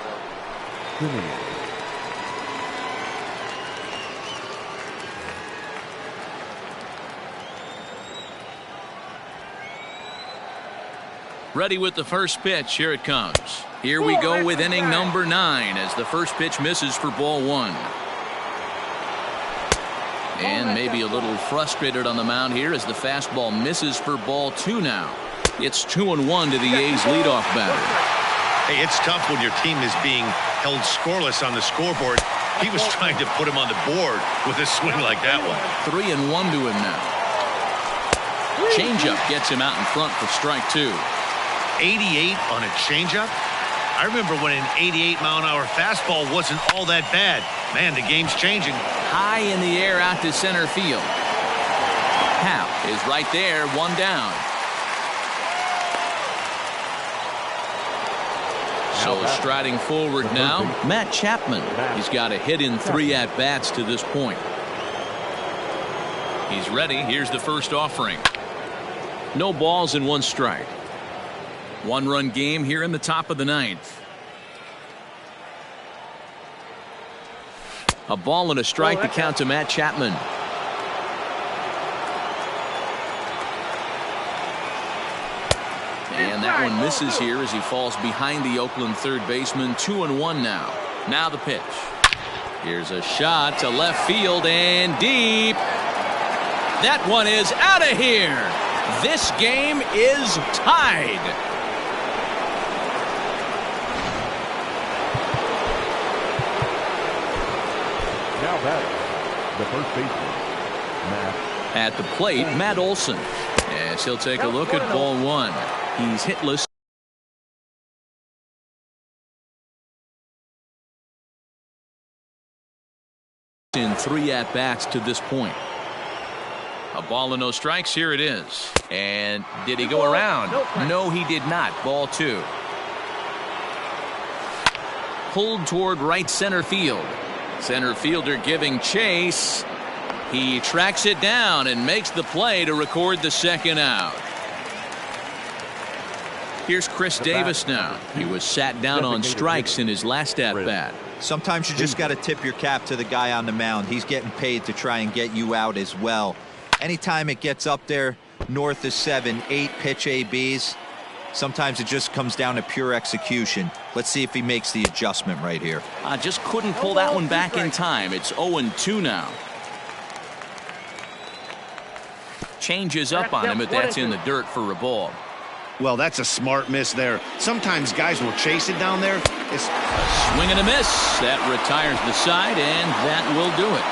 S2: Semien.
S1: Ready with the first pitch. Here it comes. Here we go with inning number 9 as the first pitch misses for ball 1. And maybe a little frustrated on the mound here as the fastball misses for ball 2 now. It's 2-1 to the A's leadoff batter.
S4: Hey, it's tough when your team is being held scoreless on the scoreboard. He was trying to put him on the board with a swing like that one.
S1: 3-1 to him now. Changeup gets him out in front for strike 2.
S4: 88 on a changeup? I remember when an 88-mile-an-hour fastball wasn't all that bad. Man, the game's changing.
S1: High in the air out to center field. Hap is right there, one down. So striding forward now, Matt Chapman. He's got a hit in 3 at-bats to this point. He's ready. Here's the first offering. No balls and 1 strike. 1-run game here in the top of the 9th. A ball and a strike to count to Matt Chapman. And that one misses here as he falls behind the Oakland third baseman. 2-1 now. Now the pitch. Here's a shot to left field and deep. That one is out of here. This game is tied.
S2: Now batting, the first baseman, Matt.
S1: At the plate, Matt Olson. As he'll take a look at ball 1. He's hitless. In 3 at-bats to this point. A ball and no strikes. Here it is. And did he go around? No, he did not. Ball 2. Pulled toward right center field. Center fielder giving chase. He tracks it down and makes the play to record the second out. Here's Chris Davis now. He was sat down on strikes in his last at-bat.
S3: Sometimes you just got to tip your cap to the guy on the mound. He's getting paid to try and get you out as well. Anytime it gets up there north of 7, 8 pitch ABs, sometimes it just comes down to pure execution. Let's see if he makes the adjustment right here.
S1: Just couldn't pull that one back in time. It's 0-2 now. Changes up on him, but that's in the dirt for a ball.
S4: Well, that's a smart miss there. Sometimes guys will chase it down there. It's
S1: a swing and a miss. That retires the side, and that will do it.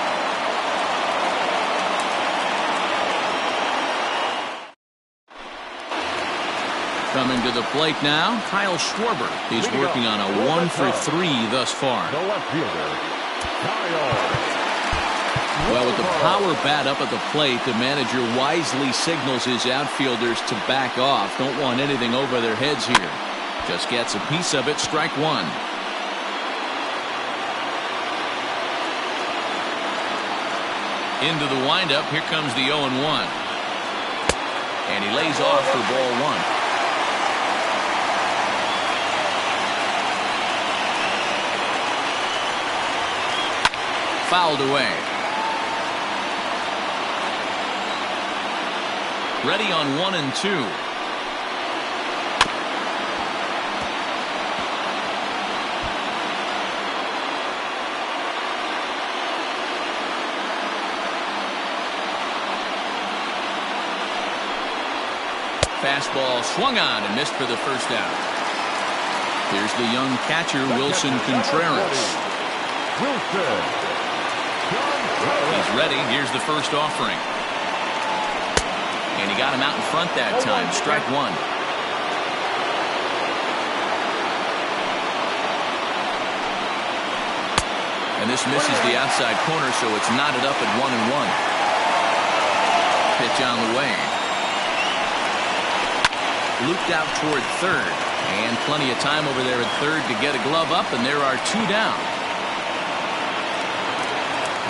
S1: Coming to the plate now, Kyle Schwarber. He's working on a 1 for 3 thus far.
S2: The left fielder, Kyle.
S1: Well, with the power bat up at the plate, the manager wisely signals his outfielders to back off. Don't want anything over their heads here. Just gets a piece of it. Strike 1. Into the windup. Here comes the 0-1. And he lays off for ball 1. Fouled away. Ready on 1 and 2. Fastball swung on and missed for the first out. Here's the young catcher, Wilson Contreras. He's ready. Here's the first offering. And he got him out in front that time. Strike 1. And this misses the outside corner, so it's knotted up at 1-1. Pitch on the way. Looped out toward third. And plenty of time over there at third to get a glove up, and there are 2 down.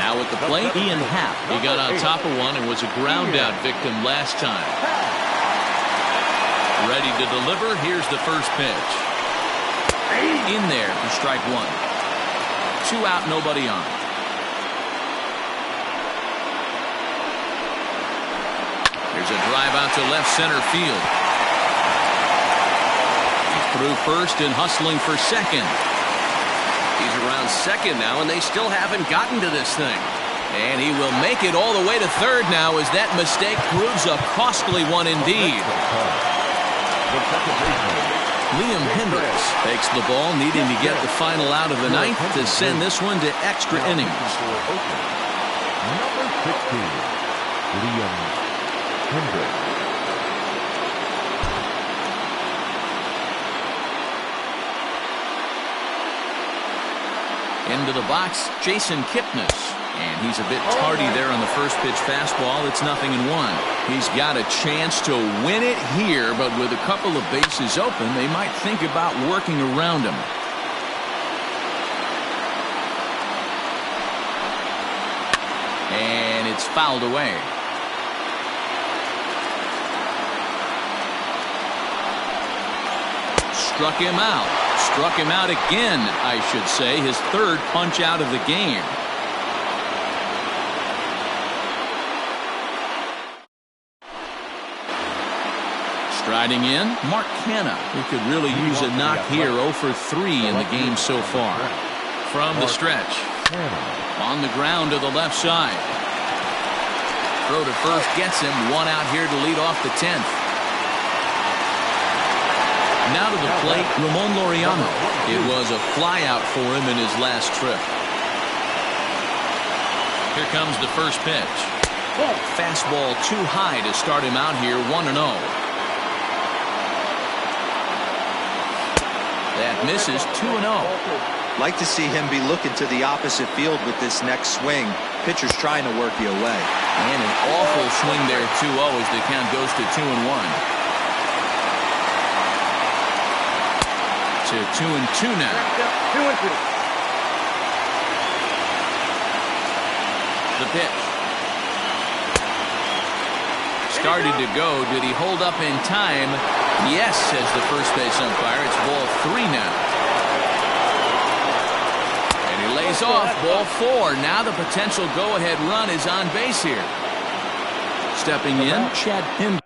S1: Now at the plate, Ian Happ. He got on top of one and was a ground-out victim last time. Ready to deliver. Here's the first pitch. In there for strike 1. 2 out, nobody on. Here's a drive out to left center field. He's through first and hustling for second. He's around second now, and they still haven't gotten to this thing. And he will make it all the way to third now as that mistake proves a costly one indeed.
S2: The second baseman.
S1: Liam Hendricks takes the ball, needing to get the final out of the ninth to send this one to extra innings.
S2: Number 16, Liam Hendricks.
S1: Into the box, Jason Kipnis. And he's a bit tardy there on the first pitch fastball. It's 0-1. He's got a chance to win it here, but with a couple of bases open, they might think about working around him. And it's fouled away. Struck him out. Struck him out again, I should say. His third punch out of the game. Striding in, Mark Canha, who could really use a knock here. 0 for 3 in the game so far. From the stretch. On the ground to the left side. Throw to first gets him. One out here to lead off the 10th. Now to the plate, Ramon Laureano. It was a flyout for him in his last trip. Here comes the first pitch. Fastball too high to start him out here. 1-0. That misses. 2-0.
S3: Like to see him be looking to the opposite field with this next swing. Pitcher's trying to work you away.
S1: And an awful swing there. 2-0 as the count goes to 2-1. To 2-2 now.
S5: 2-2.
S1: The pitch. Started to go. Did he hold up in time? Yes, says the first base umpire. It's ball 3 now. And he lays off. Ball 4. Now the potential go-ahead run is on base here. Stepping in, Chad Pinder.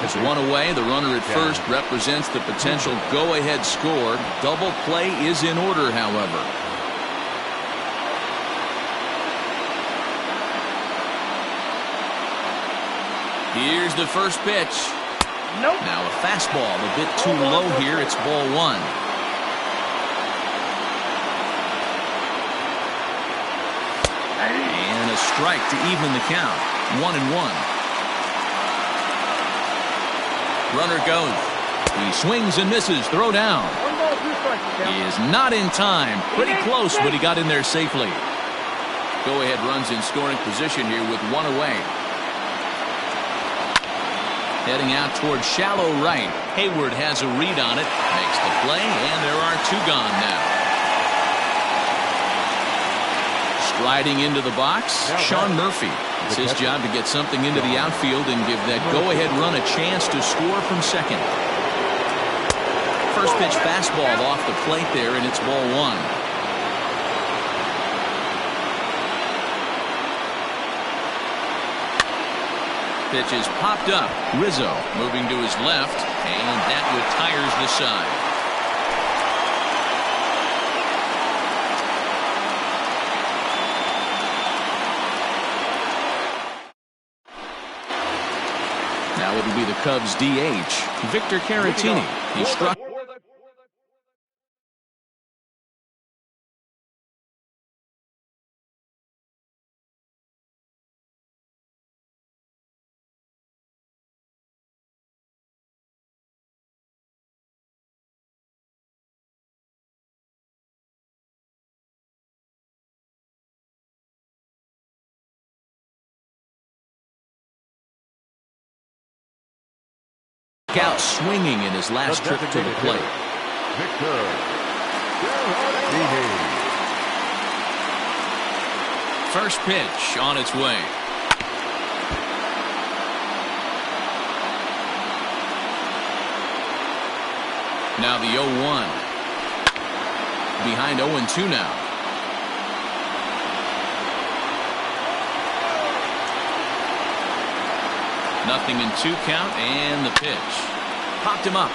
S1: Is one away. The runner at first represents the potential go-ahead score. Double play is in order, however. Here's the first pitch.
S5: Nope.
S1: Now a fastball a bit too low here. It's ball 1. And a strike to even the count. 1-1. Runner goes. He swings and misses. Throw down.
S5: 1 ball, 2 strikes.
S1: He is not in time. Pretty close, but he got in there safely. Go-ahead runs in scoring position here with 1 away. Heading out towards shallow right. Hayward has a read on it. Makes the play, and there are 2 gone now. Striding into the box, Sean Murphy. It's his job to get something into the outfield and give that go-ahead run a chance to score from second. First pitch fastball off the plate there, and it's ball 1. Pitch is popped up. Rizzo moving to his left, and that retires the side. Now it'll be the Cubs DH, Victor Caratini. He struck. Out swinging in his last trip to the plate.
S2: Victor.
S1: First pitch on its way. Now the 0-1. Behind 0-2 now. Nothing in 2 count, and the pitch. Popped him up.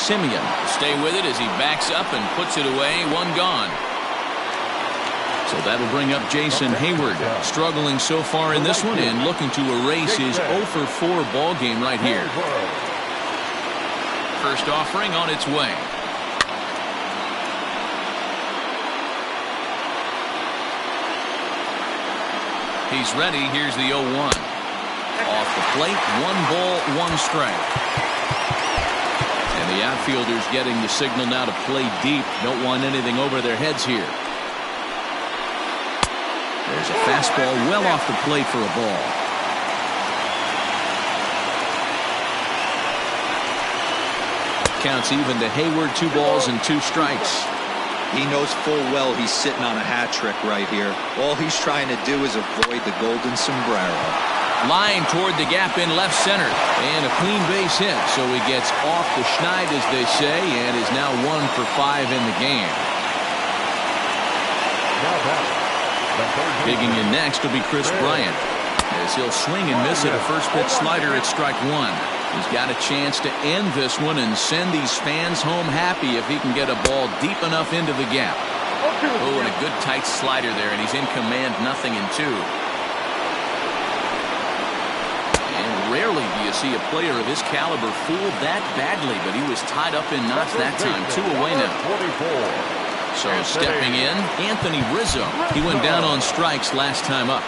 S1: Simeon. Stay with it as he backs up and puts it away. One gone. So that'll bring up Jason Hayward, struggling so far in this one and looking to erase his 0 for 4 ball game right here. First offering on its way. He's ready. Here's the 0-1. Off the plate, 1 ball, 1 strike. And the outfielders getting the signal now to play deep. Don't want anything over their heads here. There's a fastball well off the plate for a ball. Counts even to Hayward, 2 balls and 2 strikes.
S3: He knows full well he's sitting on a hat trick right here. All he's trying to do is avoid the golden sombrero.
S1: Line toward the gap in left center. And a clean base hit. So he gets off the schneid, as they say, and is now 1 for 5 in the game. Digging in next will be Chris Bryant, as he'll swing and miss at a first pitch slider at strike 1. He's got a chance to end this one and send these fans home happy if he can get a ball deep enough into the gap. Oh, and a good tight slider there, and he's in command, 0-2. And rarely do you see a player of his caliber fooled that badly, but he was tied up in knots that time. 2 away now. So stepping in, Anthony Rizzo. He went down on strikes last time up.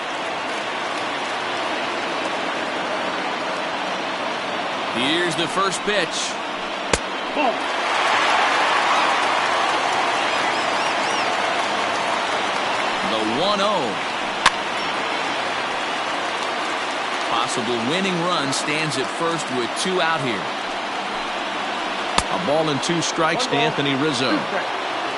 S1: Here's the first pitch. The 1-0. Possible winning run stands at first with 2 out here. A ball and 2 strikes to Anthony Rizzo.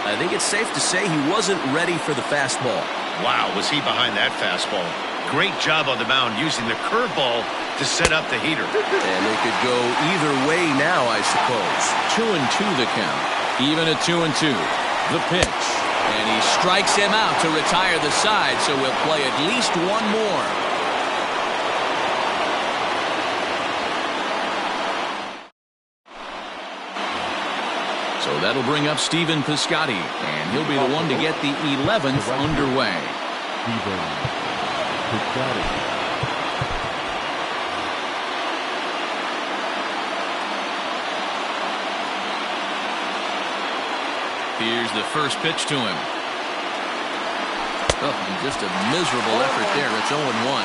S1: I think it's safe to say he wasn't ready for the fastball.
S4: Wow, was he behind that fastball. Great job on the mound using the curveball to set up the heater.
S1: And it could go either way now, I suppose. 2-2 the count. Even at 2-2. The pitch. And he strikes him out to retire the side, so we'll play at least 1 more. So that'll bring up Stephen Piscotty, and he'll be the one to get the 11th underway.
S2: Stephen Piscotty.
S1: Here's the first pitch to him. Oh, and just a miserable effort there. It's 0-1.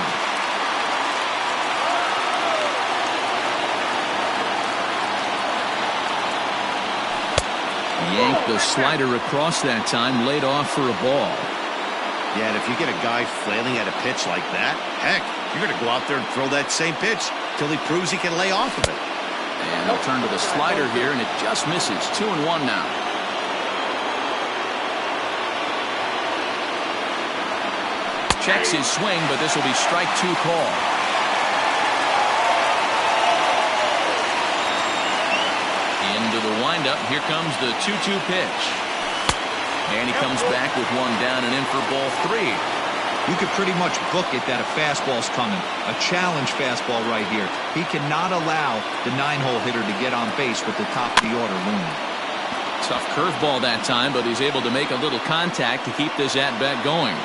S1: Yanked the slider across that time, laid off for a ball.
S4: Yeah, and if you get a guy flailing at a pitch like that, heck, you're going to go out there and throw that same pitch till he proves he can lay off of it.
S1: And he'll turn to the slider here, and it just misses. 2-1 now. Checks his swing, but this will be strike 2 call. Into the windup. Here comes the 2-2 pitch. And he comes back with 1 down and in for ball 3.
S3: You could pretty much book it that a fastball's coming. A challenge fastball right here. He cannot allow the 9-hole hitter to get on base with the top of the order looming.
S1: Tough curveball that time, but he's able to make a little contact to keep this at-bat going.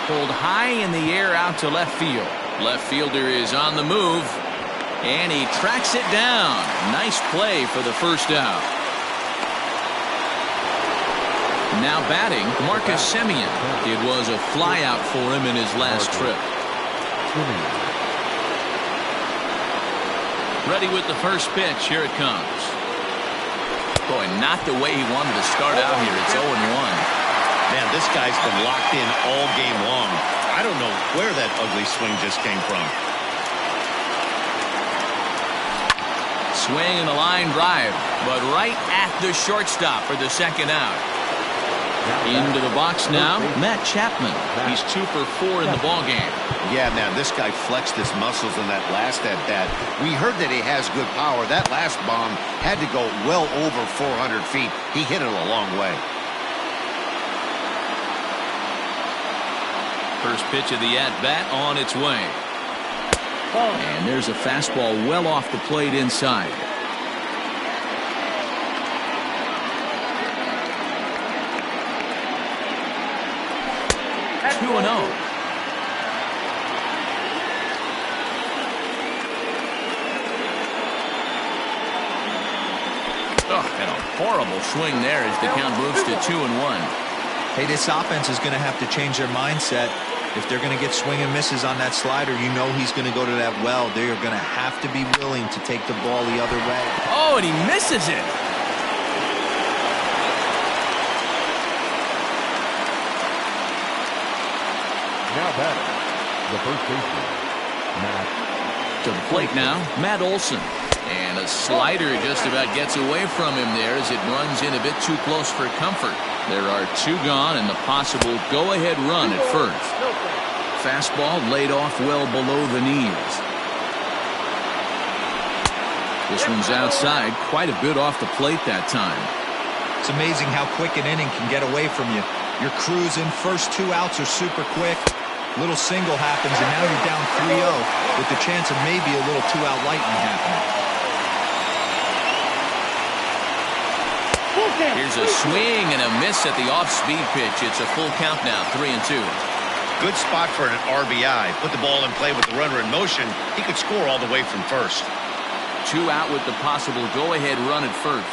S1: Pulled high in the air out to left field. Left fielder is on the move, and he tracks it down. Nice play for the first out. Now batting, Marcus Semien. It was a flyout for him in his last trip. Ready with the first pitch. Here it comes. Boy, not the way he wanted to start out here. It's 0-1.
S4: Man, this guy's been locked in all game long. I don't know where that ugly swing just came from.
S1: Swing and a line drive, but right at the shortstop for the second out. Into the box now, Matt Chapman. He's 2 for 4 in the ballgame.
S4: Yeah, man, this guy flexed his muscles in that last at-bat. We heard that he has good power. That last bomb had to go well over 400 feet. He hit it a long way.
S1: First pitch of the at-bat on its way. And there's a fastball well off the plate inside. 2-0. And a horrible swing there as the count moves to 2-1.
S3: Hey, this offense is going to have to change their mindset. If they're going to get swing and misses on that slider, you know he's going to go to that well. They are going to have to be willing to take the ball the other way.
S1: Oh, and he misses it.
S2: Now batting, the first baseman, Matt.
S1: To the plate now, Matt Olson. And a slider just about gets away from him there as it runs in a bit too close for comfort. There are two gone and the possible go-ahead run at first. Fastball laid off well below the knees. This one's outside, quite a bit off the plate that time.
S3: It's amazing how quick an inning can get away from you. You're cruising, first 2 outs are super quick. Little single happens, and now you're down 3-0 with the chance of maybe a little 2-out lightning happening.
S1: Here's a swing and a miss at the off-speed pitch. It's a full count now, 3-2.
S4: Good spot for an RBI. Put the ball in play with the runner in motion. He could score all the way from first.
S1: 2 out with the possible go-ahead run at first.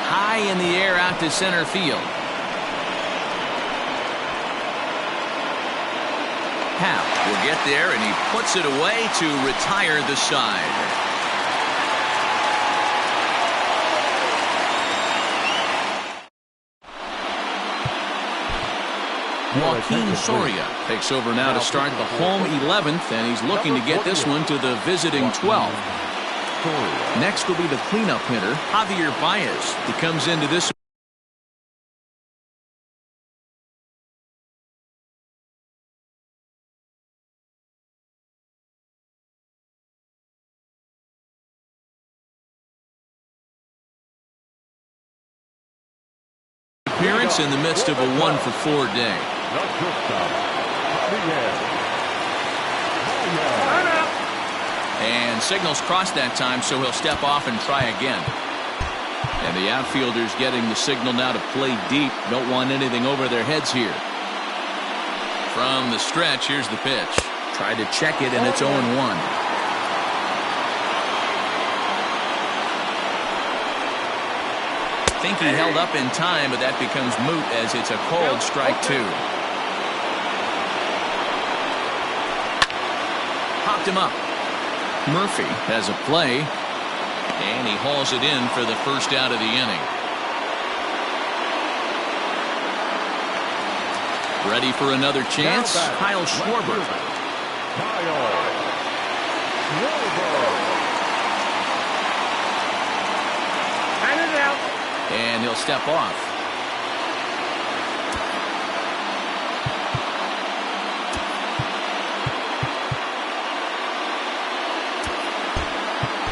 S1: High in the air out to center field. Hap will get there, and he puts it away to retire the side. Joaquin Soria takes over now to start the home 11th, and he's looking to get this one to the visiting 12th. Next will be the cleanup hitter, Javier Baez. He comes into this appearance in the midst of a 1-for-4 day. And signals crossed that time, so he'll step off and try again. And the outfielders getting the signal now to play deep. Don't want anything over their heads here. From the stretch, here's the pitch. Tried to check it, and it's 0-1. I think he held up in time, but that becomes moot as it's a cold strike 2. Popped him up. Murphy has a play, and he hauls it in for the first out of the inning. Ready for another chance? Kyle Schwarber. And he'll step off.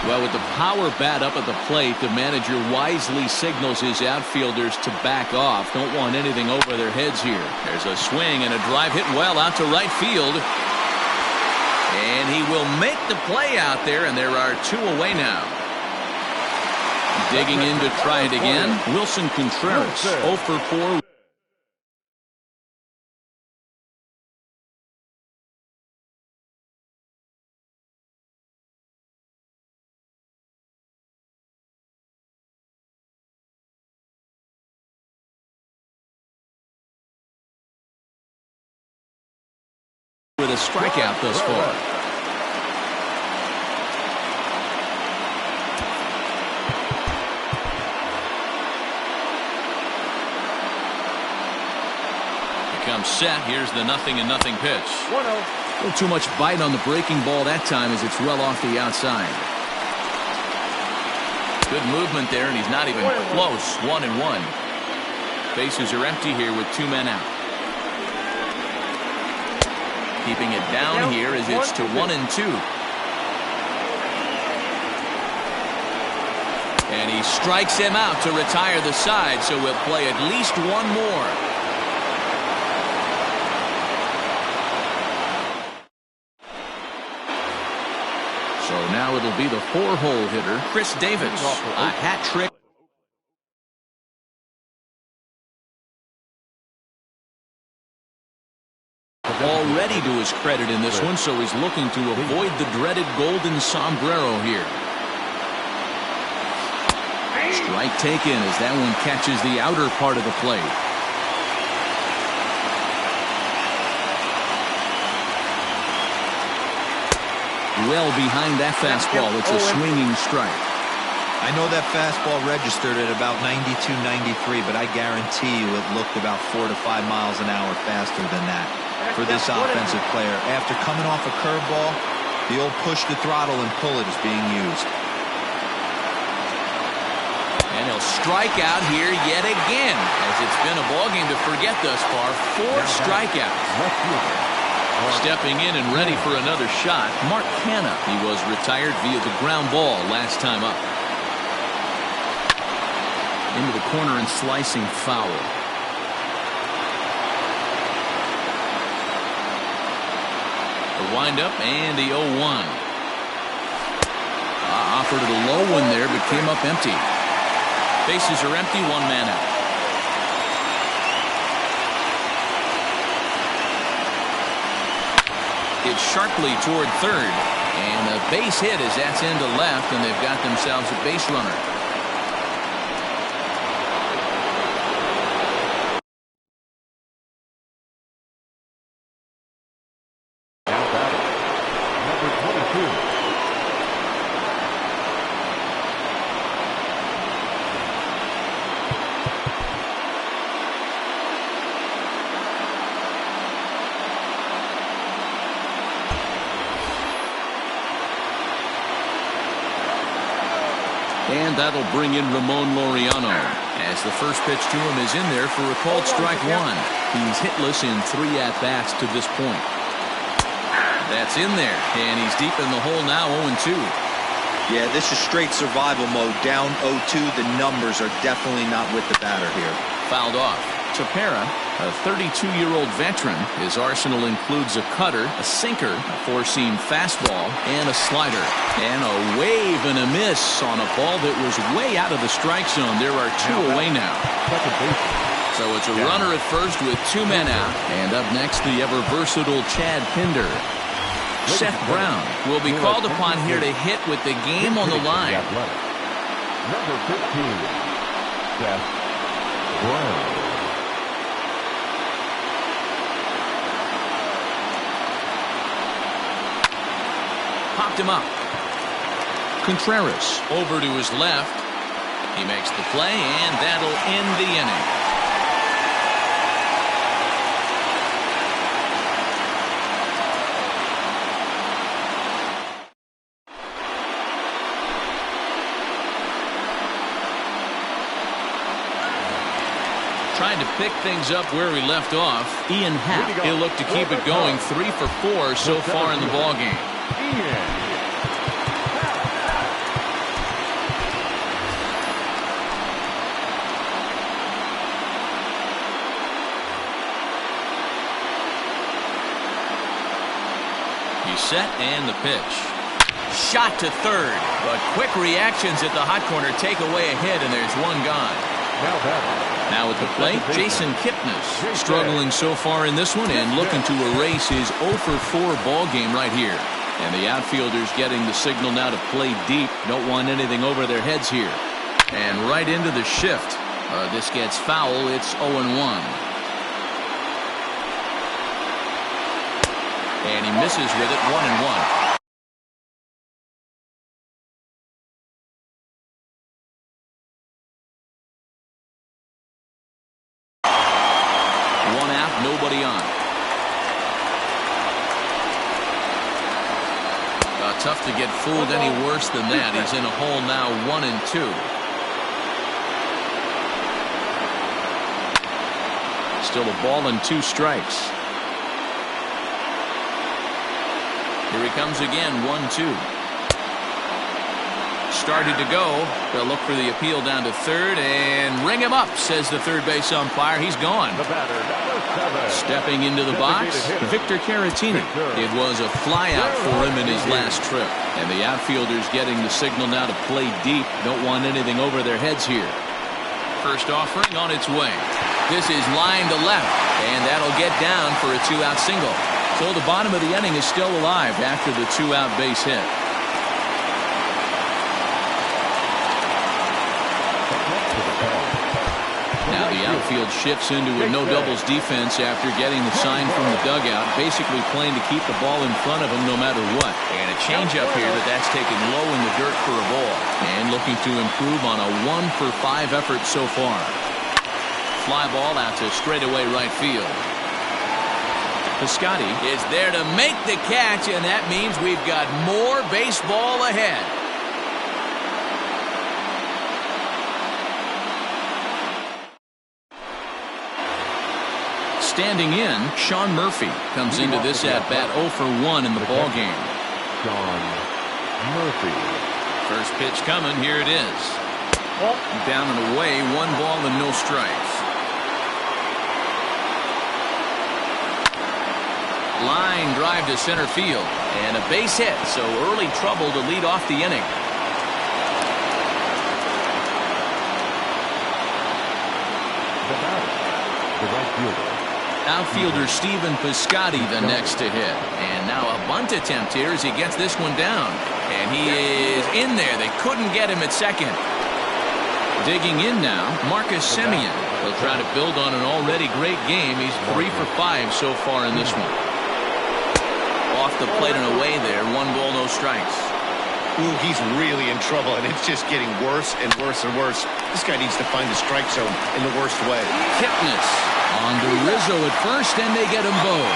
S1: Well, with the power bat up at the plate, the manager wisely signals his outfielders to back off. Don't want anything over their heads here. There's a swing and a drive hit well out to right field. And he will make the play out there, and there are 2 away now. Digging in to try it again, Wilson Contreras, 0 for 4. With a strikeout thus far. Comes set. Here's the 0-0 pitch.
S5: 1-0.
S1: A little too much bite on the breaking ball that time as it's well off the outside. Good movement there, and he's not even close. 1-1. Bases are empty here with 2 men out. Keeping it down here as it's to 1-2. And he strikes him out to retire the side, so we'll play at least one more. Now it'll be the 4-hole hitter, Chris Davis. A hat trick. Already to his credit in this one, so he's looking to avoid the dreaded golden sombrero here. Strike taken as that one catches the outer part of the plate. Well behind that fastball. It's a swinging strike.
S3: I know that fastball registered at about 92, 93, but I guarantee you it looked about 4 to 5 miles an hour faster than that for this offensive player. After coming off a curveball, the old push the throttle and pull it is being used.
S1: And he'll strike out here yet again, as it's been a ballgame to forget thus far. 4 strikeouts. Stepping in and ready for another shot, Mark Hanna. He was retired via the ground ball last time up. Into the corner and slicing foul. The windup and the 0-1. Offered it a low one there, but came up empty. Bases are empty, 1 man out. It's sharply toward third, and a base hit as that's into left, and they've got themselves a base runner. And that'll bring in Ramon Laureano, as the first pitch to him is in there for a called strike 1. He's hitless in 3 at-bats to this point. That's in there, and he's deep in the hole now, 0-2.
S3: Yeah, this is straight survival mode. Down 0-2, the numbers are definitely not with the batter here.
S1: Fouled off. Tepera, a 32-year-old veteran. His arsenal includes a cutter, a sinker, a 4-seam fastball, and a slider. And a wave and a miss on a ball that was way out of the strike zone. There are 2 away now. So it's a runner at first with 2 men out. And up next, the ever-versatile Chad Pinder. Seth Brown will be called upon here to hit with the game on the line.
S2: Number 15, Seth Brown.
S1: Popped him up. Contreras over to his left. He makes the play, and that'll end the inning. Trying to pick things up where we left off. Ian Happ. He'll look to keep it going. 3 for 4 so far in the ballgame. He's set, and the pitch. Shot to third, but quick reactions at the hot corner take away a hit, and there's 1 gone. Now at the plate, Jason Kipnis, struggling so far in this one and looking to erase his 0 for 4 ball game right here. And the outfielders getting the signal now to play deep. Don't want anything over their heads here. And right into the shift. This gets foul. It's 0-1. And he misses with it, 1-1. Nobody on. Tough to get fooled any worse than that. He's in a hole now, 1-2. Still a ball and 2 strikes. Here he comes again, 1-2. started to go. They'll look for the appeal down to third and ring him up, says the third base umpire. He's gone.
S2: The batter, number 7.
S1: Stepping into the box, Victor Caratini. It was a flyout for him in his last trip. And the outfielders getting the signal now to play deep. Don't want anything over their heads here. First offering on its way. This is line to left, and that'll get down for a 2-out single. So the bottom of the inning is still alive after the 2-out base hit. Now the outfield shifts into a no-doubles defense after getting the sign from the dugout, basically playing to keep the ball in front of him no matter what. And a changeup here that's taken low in the dirt for a ball. And looking to improve on a 1-for-5 effort so far. Fly ball out to straightaway right field. Piscotty is there to make the catch, and that means we've got more baseball ahead. Standing in, Sean Murphy comes into this at-bat 0 for 1 in the ballgame.
S2: Sean Murphy.
S1: First pitch coming. Here it is. Down and away, 1 ball and no strikes. Line drive to center field. And a base hit, so early trouble to lead off the inning.
S2: The batter, the right fielder.
S1: Outfielder Stephen Piscotty the next to hit. And now a bunt attempt here as he gets this one down. And he is in there. They couldn't get him at second. Digging in now, Marcus Semien. He'll try to build on an already great game. He's 3 for 5 so far in this one. Off the plate and away there. 1 ball, no strikes.
S4: Ooh, he's really in trouble, and it's just getting worse and worse and worse. This guy needs to find the strike zone in the worst way.
S1: Kipnis on to Rizzo at first, and they get them both.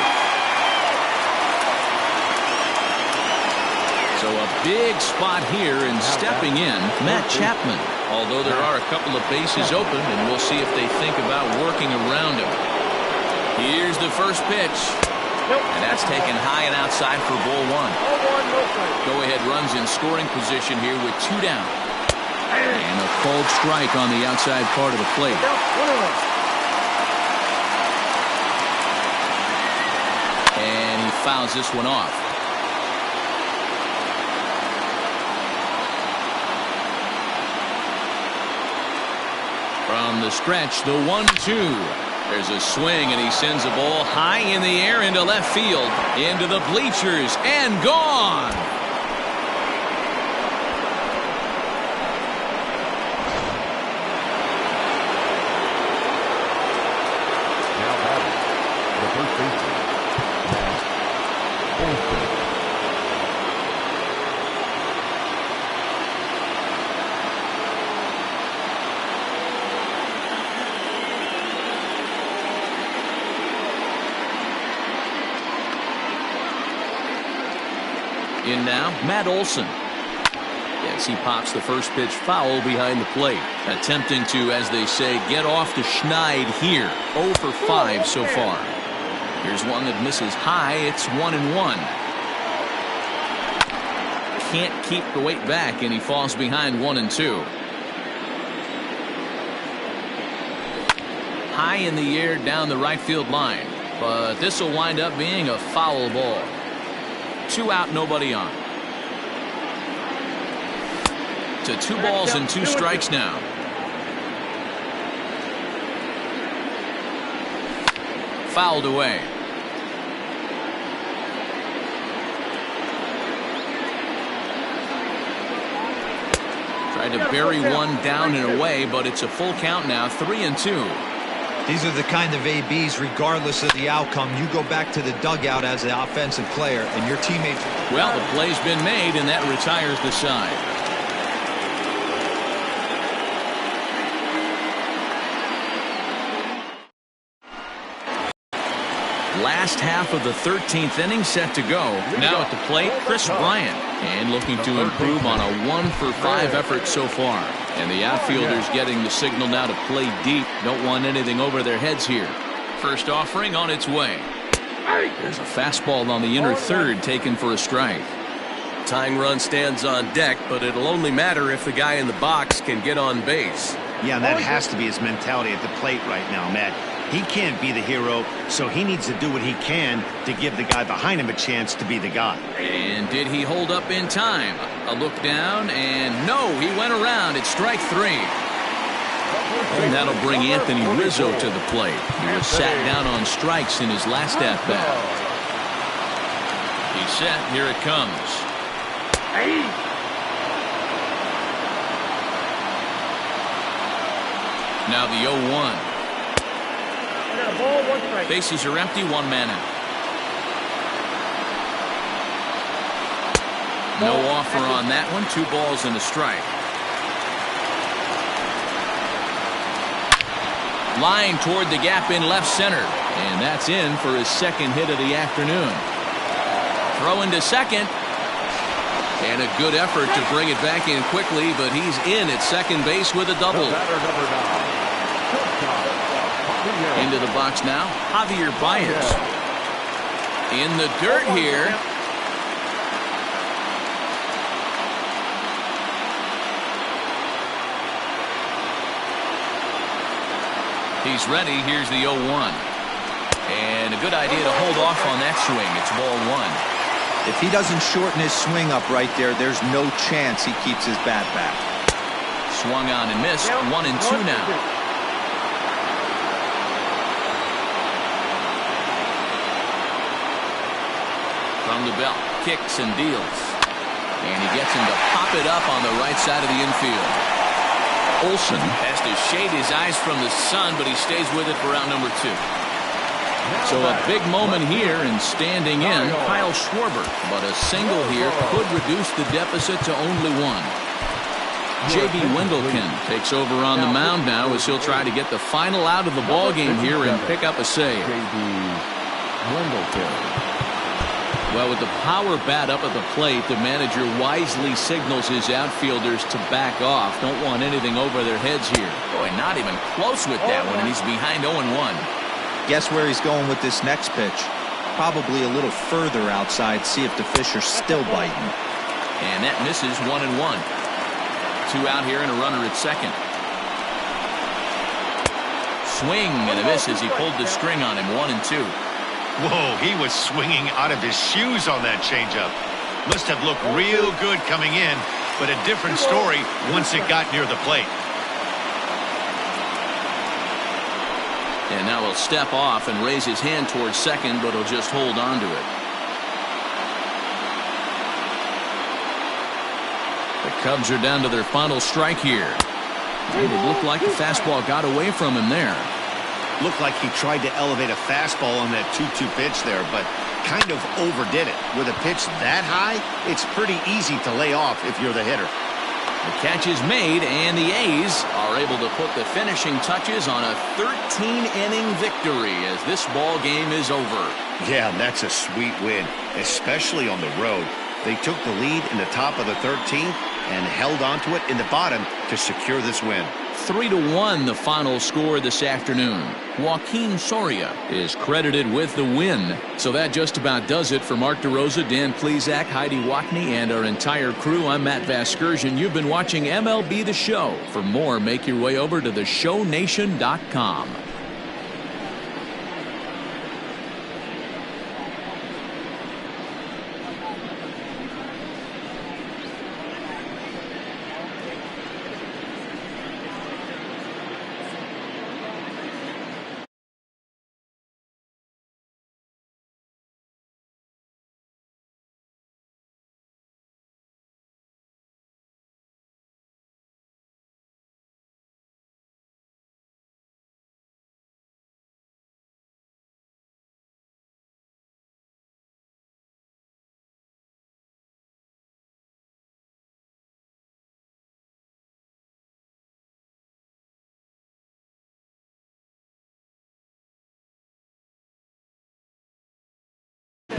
S1: So a big spot here, and stepping in, Matt Chapman. Although there are a couple of bases open, and we'll see if they think about working around him. Here's the first pitch. And that's taken high and outside for ball 1. Go-ahead runs in scoring position here with 2 down. And a called strike on the outside part of the plate. And he fouls this one off. From the stretch, the 1-2. There's a swing, and he sends the ball high in the air into left field, into the bleachers, and gone.
S2: Now batting, the first baseman, Matt Olson.
S1: In now, Matt Olson. Yes, he pops the first pitch foul behind the plate. Attempting to, as they say, get off the schneid here. 0 for 5 so far. Here's one that misses high. It's 1-1. Can't keep the weight back, and he falls behind 1-2. High in the air down the right field line. But this will wind up being a foul ball. 2 out, nobody on. To 2 balls and 2 strikes now. Fouled away. Tried to bury one down and away, but it's a full count now. 3-2.
S3: These are the kind of ABs, regardless of the outcome. You go back to the dugout as the offensive player, and your teammates.
S1: Well, the play's been made, and that retires the side. Last half of the 13th inning set to go. Now at the plate, Chris Bryant. And looking to improve on a 1 for 5 effort so far. And the outfielders getting the signal now to play deep. Don't want anything over their heads here. First offering on its way. There's a fastball on the inner third taken for a strike. tying run stands on deck, but it'll only matter if the guy in the box can get on base.
S4: Yeah, and that has to be his mentality at the plate right now, Matt. He can't be the hero, so he needs to do what he can to give the guy behind him a chance to be the guy.
S1: And did he hold up in time? A look down, and no, he went around. It's strike 3. And that'll bring Anthony Rizzo to the plate. He was sat down on strikes in his last at-bat. He's set. Here it comes. Now the 0-1.
S5: Ball, 1 strike.
S1: Bases are empty, 1 man out. No offer on that one. 2 balls and a strike. Line toward the gap in left center. And that's in for his second hit of the afternoon. Throw into second. And a good effort to bring it back in quickly, but he's in at second base with a double. Into the box now, Javier Baez. In the dirt here. He's ready. Here's the 0-1. And a good idea to hold off on that swing. It's ball 1.
S3: If he doesn't shorten his swing up right there, there's no chance he keeps his bat back.
S1: Swung on and missed. 1-2 now. From the belt, kicks and deals. And he gets him to pop it up on the right side of the infield. Olsen has to shade his eyes from the sun, but he stays with it for out number 2. So a big moment here and standing in Kyle Schwarber, but a single here could reduce the deficit to only 1. J.B. Wendelken takes over on the mound now as he'll try to get the final out of the ball game here and pick up a save. Well, with the power bat up at the plate, the manager wisely signals his outfielders to back off. Don't want anything over their heads here. Boy, not even close with that one, and he's behind 0-1.
S3: Guess where he's going with this next pitch? Probably a little further outside, see if the fish are still biting.
S1: And that misses. 1-1. 2 out here and a runner at second. Swing and a miss as he pulled the string on him. 1-2.
S4: Whoa, he was swinging out of his shoes on that changeup. Must have looked real good coming in, but a different story once it got near the plate.
S1: And now he'll step off and raise his hand towards second, but he'll just hold on to it. The Cubs are down to their final strike here. And it looked like the fastball got away from him there.
S4: Looked like he tried to elevate a fastball on that 2-2 pitch there, but kind of overdid it. With a pitch that high, it's pretty easy to lay off if you're the hitter.
S1: The catch is made, and the A's are able to put the finishing touches on a 13-inning victory as this ball game is over.
S4: Yeah, that's a sweet win, especially on the road. They took the lead in the top of the 13th and held on to it in the bottom to secure this win.
S1: 3-1 the final score this afternoon. Joaquin Soria is credited with the win. So that just about does it for Mark DeRosa, Dan Plesac, Heidi Watney, and our entire crew. I'm Matt Vasgersian. You've been watching MLB The Show. For more, make your way over to theshownation.com.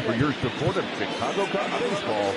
S2: For your support of Chicago Cubs baseball,